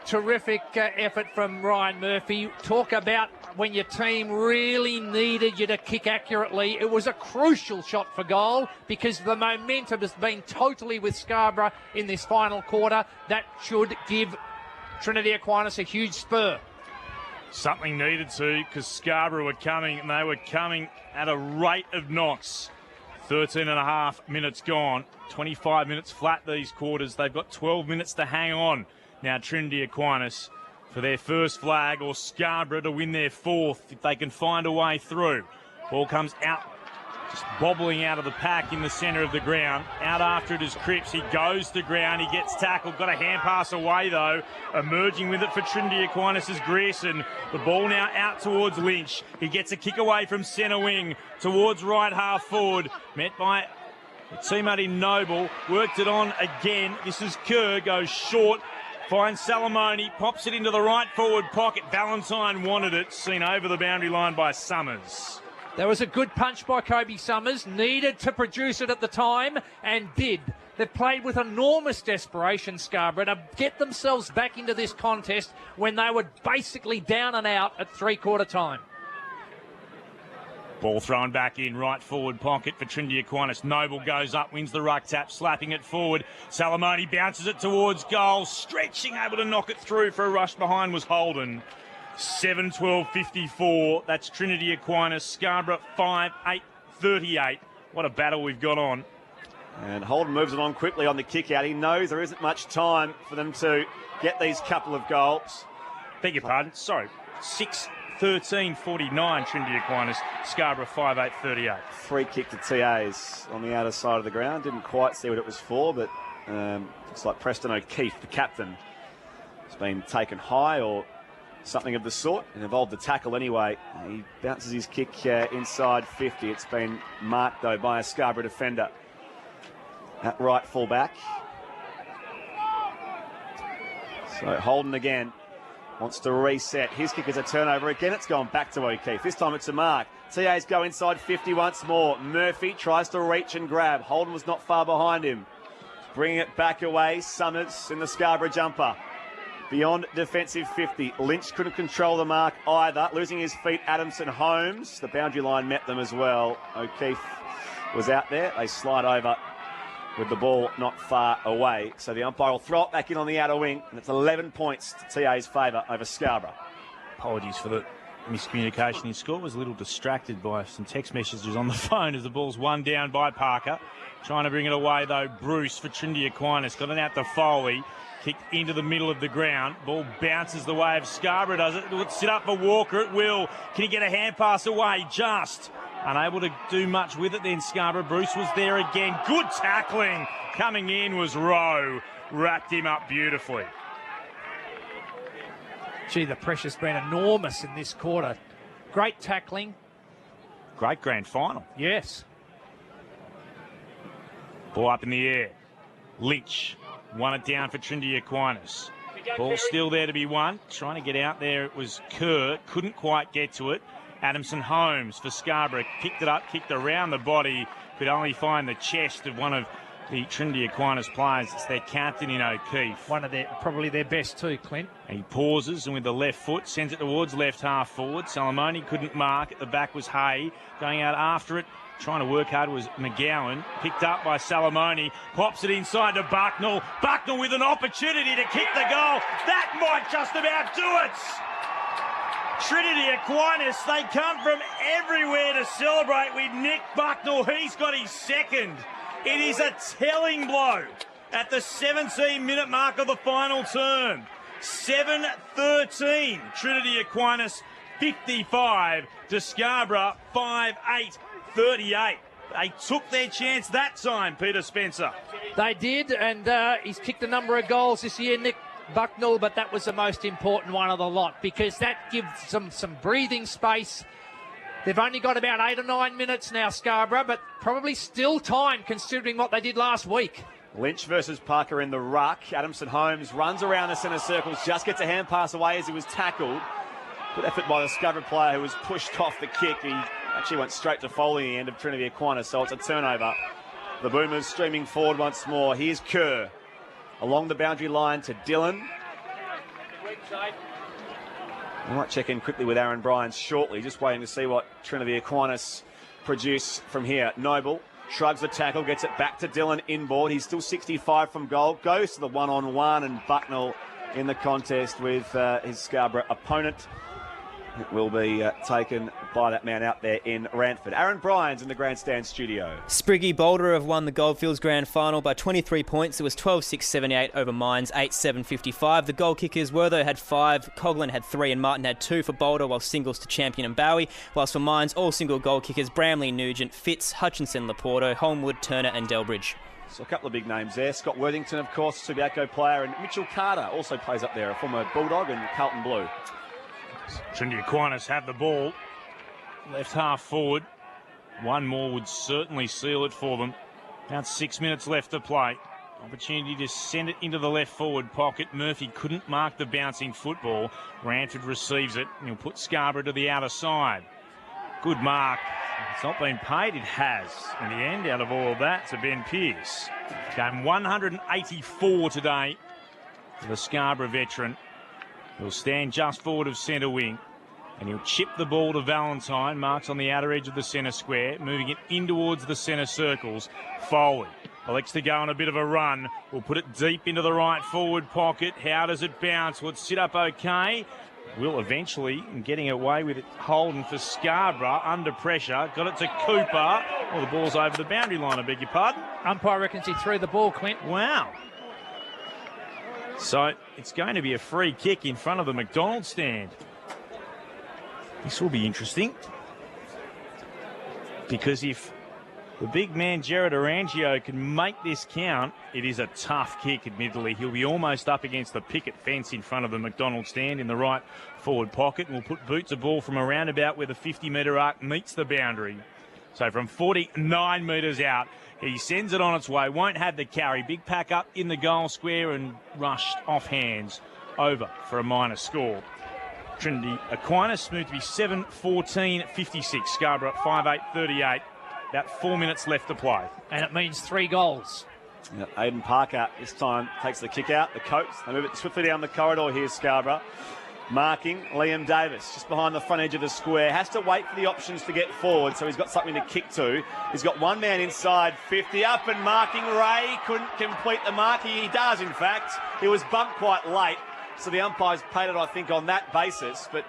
Terrific effort from Ryan Murphy. Talk about when your team really needed you to kick accurately. It was a crucial shot for goal because the momentum has been totally with Scarborough in this final quarter. That should give Trinity Aquinas a huge spur. Something needed to, because Scarborough were coming, and they were coming at a rate of knots. 13 and a half minutes gone. 25 minutes flat these quarters. They've got 12 minutes to hang on. Now Trinity Aquinas for their first flag, or Scarborough to win their fourth if they can find a way through. Ball comes out, just bobbling out of the pack in the centre of the ground. Out after it is Cripps. He goes to ground. He gets tackled. Got a hand pass away, though. Emerging with it for Trinity Aquinas is Grierson. The ball now out towards Lynch. He gets a kick away from centre wing towards right half forward. Met by teammate in Noble. Worked it on again. This is Kerr. Goes short. Finds Salamone, pops it into the right forward pocket. Valentine wanted it, seen over the boundary line by Summers. There was a good punch by Kobe Summers, needed to produce it at the time, and did. They've played with enormous desperation, Scarborough, to get themselves back into this contest when they were basically down and out at three-quarter time. Ball thrown back in, right forward pocket for Trinity Aquinas. Noble goes up, wins the ruck tap, slapping it forward. Salamone bounces it towards goal, stretching, able to knock it through for a rush behind was Holden. 7-12-54, that's Trinity Aquinas. Scarborough 5-8-38. What a battle we've got on. And Holden moves it on quickly on the kick out. He knows there isn't much time for them to get these couple of goals. Beg your pardon, sorry. 6-13-49, Trinity Aquinas. Scarborough 5-8-38. Free kick to TAs on the outer side of the ground. Didn't quite see what it was for, but looks like Preston O'Keefe, the captain, has been taken high or something of the sort. It involved the tackle anyway. He bounces his kick inside 50. It's been marked, though, by a Scarborough defender at right full-back. So Holden again wants to reset. His kick is a turnover. Again, it's gone back to O'Keefe. This time it's a mark. TAs go inside 50 once more. Murphy tries to reach and grab. Holden was not far behind him. Bringing it back away. Summers in the Scarborough jumper. Beyond defensive 50. Lynch couldn't control the mark either. Losing his feet, Adamson Holmes. The boundary line met them as well. O'Keefe was out there. They slide over with the ball not far away. So the umpire will throw it back in on the outer wing, and it's 11 points to TA's favour over Scarborough. Apologies for the miscommunication. His score was a little distracted by some text messages on the phone as the ball's one down by Parker. Trying to bring it away, though, Bruce for Trinity Aquinas. Got it out to Foley. Kicked into the middle of the ground. Ball bounces the way of Scarborough, does it? It'll sit up for Walker at will. Can he get a hand pass away? Just unable to do much with it then, Scarborough. Bruce was there again. Good tackling. Coming in was Rowe. Wrapped him up beautifully. Gee, the pressure's been enormous in this quarter. Great tackling. Great grand final. Yes. Ball up in the air. Lynch won it down for Trinity Aquinas. Ball still there to be won. Trying to get out there, it was Kerr. Couldn't quite get to it. Adamson Holmes for Scarborough. Picked it up, kicked around the body. Could only find the chest of one of the Trinity Aquinas players. It's their captain in O'Keefe. One of probably their best too, Clint. And he pauses and with the left foot sends it towards left half forward. Salamone couldn't mark. At the back was Hay. Going out after it. Trying to work hard was McGowan. Picked up by Salamone. Pops it inside to Bucknell. Bucknell with an opportunity to kick the goal. That might just about do it. Trinity Aquinas, they come from everywhere to celebrate with Nick Bucknell. He's got his second. It is a telling blow at the 17-minute mark of the final term. 7-13. Trinity Aquinas 55 to Scarborough 5-8-38. They took their chance that time, Peter Spencer. They did, and he's kicked a number of goals this year, Nick Bucknell, but that was the most important one of the lot because that gives them some breathing space. They've only got about 8 or 9 minutes now, Scarborough, but probably still time considering what they did last week. Lynch versus Parker in the ruck. Adamson Holmes runs around the centre circles, just gets a hand pass away as he was tackled. Good effort by the Scarborough player who was pushed off the kick. He actually went straight to Foley in the end of Trinity Aquinas, so it's a turnover. The Boomers streaming forward once more. Here's Kerr along the boundary line to Dillon. I might check in quickly with Aaron Bryans shortly, just waiting to see what Trinity Aquinas produce from here. Noble shrugs the tackle, gets it back to Dillon inboard. He's still 65 from goal. Goes to the one-on-one, and Bucknell in the contest with his Scarborough opponent. It will be taken by that man out there in Ranford. Aaron Bryans in the grandstand studio. Spriggy Boulder have won the Goldfields Grand Final by 23 points. It was 12-6-78 over Mines, 8-7-55. The goal kickers, Wertho had 5, Coghlan had 3 and Martin had 2 for Boulder, while singles to Champion and Bowie. Whilst for Mines, all single goal kickers, Bramley, Nugent, Fitz, Hutchinson, Laporto, Holmwood, Turner and Delbridge. So a couple of big names there. Scott Worthington, of course, Subiaco player, and Mitchell Carter also plays up there, a former Bulldog and Carlton Blue. Trinity Aquinas have the ball. Left half forward. One more would certainly seal it for them. About 6 minutes left to play. Opportunity to send it into the left forward pocket. Murphy couldn't mark the bouncing football. Ranford receives it, and he'll put Scarborough to the outer side. Good mark. It's not been paid. It has. In the end, out of all of that, to Ben Pearce. Game 184 today for the Scarborough veteran. He'll stand just forward of centre wing, and he'll chip the ball to Valentine. Marks on the outer edge of the centre square, moving it in towards the centre circles. Foley elects to go on a bit of a run. We'll put it deep into the right forward pocket. How does it bounce? Will it sit up okay? Will eventually, getting away with it, Holden for Scarborough under pressure. Got it to Cooper. Oh, the ball's over the boundary line, I beg your pardon. Umpire reckons he threw the ball, Clint. Wow. So it's going to be a free kick in front of the McDonald stand. This will be interesting, because if the big man Jared Arangio can make this count, it is a tough kick, admittedly. He'll be almost up against the picket fence in front of the McDonald stand in the right forward pocket, and we'll put Boots a ball from around about where the 50-metre arc meets the boundary. So from 49 metres out, he sends it on its way, won't have the carry. Big pack up in the goal square and rushed off hands over for a minor score. Trinity Aquinas moved to be 7-14-56. Scarborough 5-8-38. About 4 minutes left to play. And it means 3 goals. Yeah, Aiden Parker this time takes the kick out. The Coats, they move it swiftly down the corridor here, Scarborough. Marking Liam Davis just behind the front edge of the square. Has to wait for the options to get forward, so he's got something to kick to. He's got one man inside 50 up and marking. Ray couldn't complete the mark. He does, in fact. He was bumped quite late, so the umpires paid it, I think, on that basis. But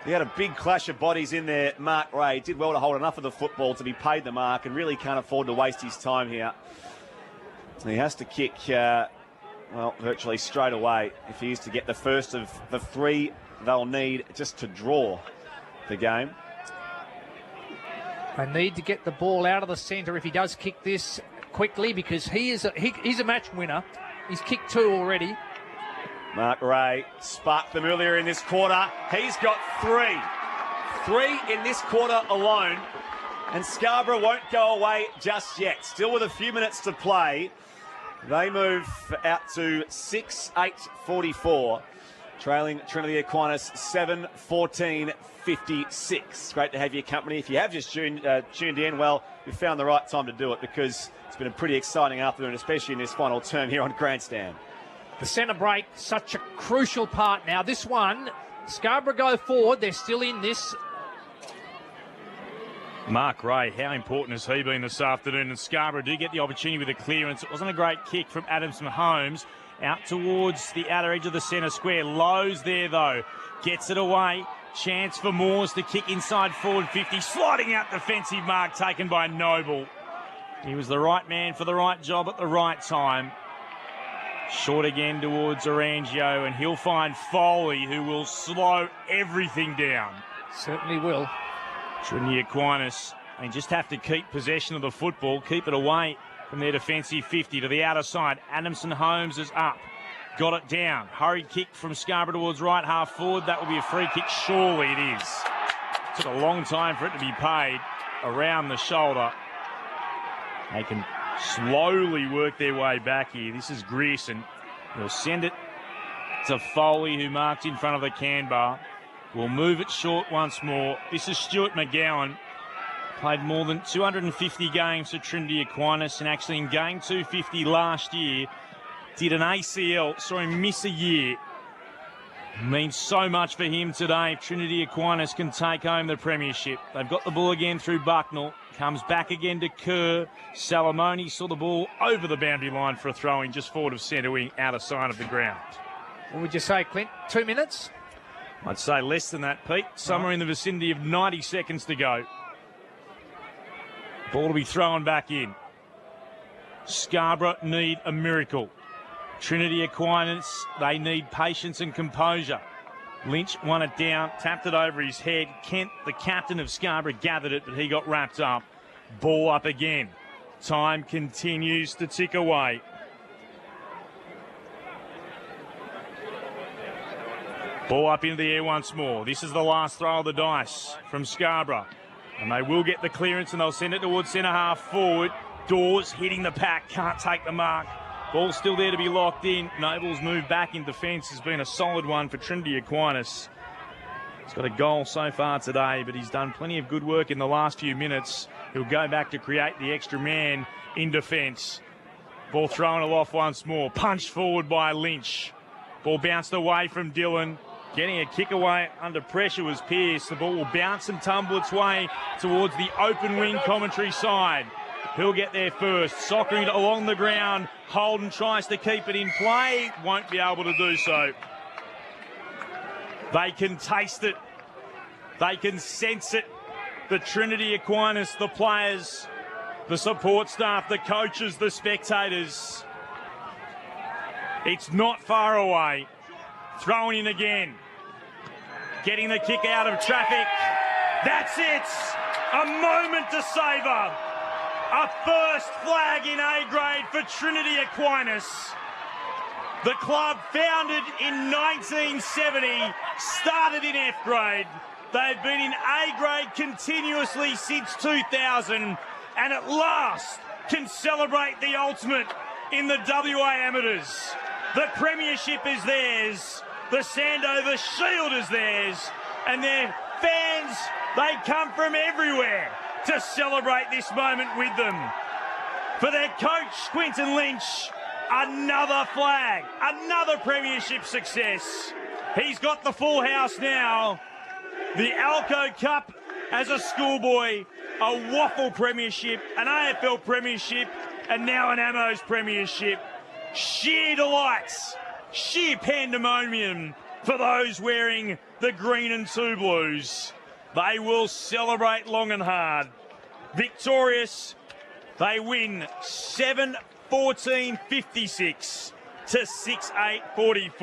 he had a big clash of bodies in there. Mark Ray did well to hold enough of the football to be paid the mark and really can't afford to waste his time here. And he has to kick... well, virtually straight away, if he is to get the first of the 3 they'll need just to draw the game. They need to get the ball out of the centre if he does kick this quickly, because he's a match winner. He's kicked 2 already. Mark Ray sparked them earlier in this quarter. He's got 3. 3 in this quarter alone. And Scarborough won't go away just yet. Still with a few minutes to play. They move out to 6-8-44, trailing Trinity Aquinas 7-14-56. Great to have your company. If you have just tuned in, well, you've found the right time to do it, because it's been a pretty exciting afternoon, especially in this final term here on Grandstand. The centre break, such a crucial part now. This one, Scarborough go forward. They're still in this. Mark Ray, how important has he been this afternoon? And Scarborough do get the opportunity with a clearance. It wasn't a great kick from Adamson Holmes. Out towards the outer edge of the centre square. Lowe's there, though. Gets it away. Chance for Moores to kick inside forward 50. Sliding out defensive mark taken by Noble. He was the right man for the right job at the right time. Short again towards Arangio, and he'll find Foley, who will slow everything down. Certainly will. Trinity Aquinas, they just have to keep possession of the football, keep it away from their defensive 50 to the outer side. Adamson Holmes is up, got it down. Hurried kick from Scarborough towards right half forward. That will be a free kick. Surely it is. Took a long time for it to be paid around the shoulder. They can slowly work their way back here. This is Grierson. They'll send it to Foley, who marks in front of the can bar. We'll move it short once more. This is Stuart McGowan. Played more than 250 games for Trinity Aquinas, and actually in game 250 last year, did an ACL, saw him miss a year. Means so much for him today. Trinity Aquinas can take home the premiership. They've got the ball again through Bucknell. Comes back again to Kerr. Salamoni saw the ball over the boundary line for a throw-in just forward of centre wing, out of sight of the ground. What would you say, Clint? 2 minutes? I'd say less than that, Pete. Somewhere in the vicinity of 90 seconds to go. Ball to be thrown back in. Scarborough need a miracle. Trinity Aquinas, they need patience and composure. Lynch won it down, tapped it over his head. Kent, the captain of Scarborough, gathered it, but he got wrapped up. Ball up again. Time continues to tick away. Ball up into the air once more. This is the last throw of the dice from Scarborough. And they will get the clearance and they'll send it towards centre half forward. Dawes hitting the pack, can't take the mark. Ball still there to be locked in. Noble's move back in defence has been a solid one for Trinity Aquinas. He's got a goal so far today, but he's done plenty of good work in the last few minutes. He'll go back to create the extra man in defence. Ball thrown aloft once more. Punched forward by Lynch. Ball bounced away from Dillon. Getting a kick away under pressure was Pearce. The ball will bounce and tumble its way towards the open wing commentary side. He'll get there first. Sockering it along the ground. Holden tries to keep it in play. Won't be able to do so. They can taste it. They can sense it. The Trinity Aquinas, the players, the support staff, the coaches, the spectators. It's not far away. Thrown in again. Getting the kick out of traffic. That's it. A moment to savour. A first flag in A grade for Trinity Aquinas. The club, founded in 1970, started in F grade. They've been in A grade continuously since 2000, and at last can celebrate the ultimate in the WA Amateurs. The premiership is theirs. The Sandover Shield is theirs. And their fans, they come from everywhere to celebrate this moment with them. For their coach, Quinton Lynch, another flag, another premiership success. He's got the full house now. The Alco Cup as a schoolboy, a waffle premiership, an AFL premiership, and now an Amos premiership. Sheer delights, sheer pandemonium for those wearing the green and two blues. They will celebrate long and hard. Victorious, they win 7-14-56 to 6-8-44.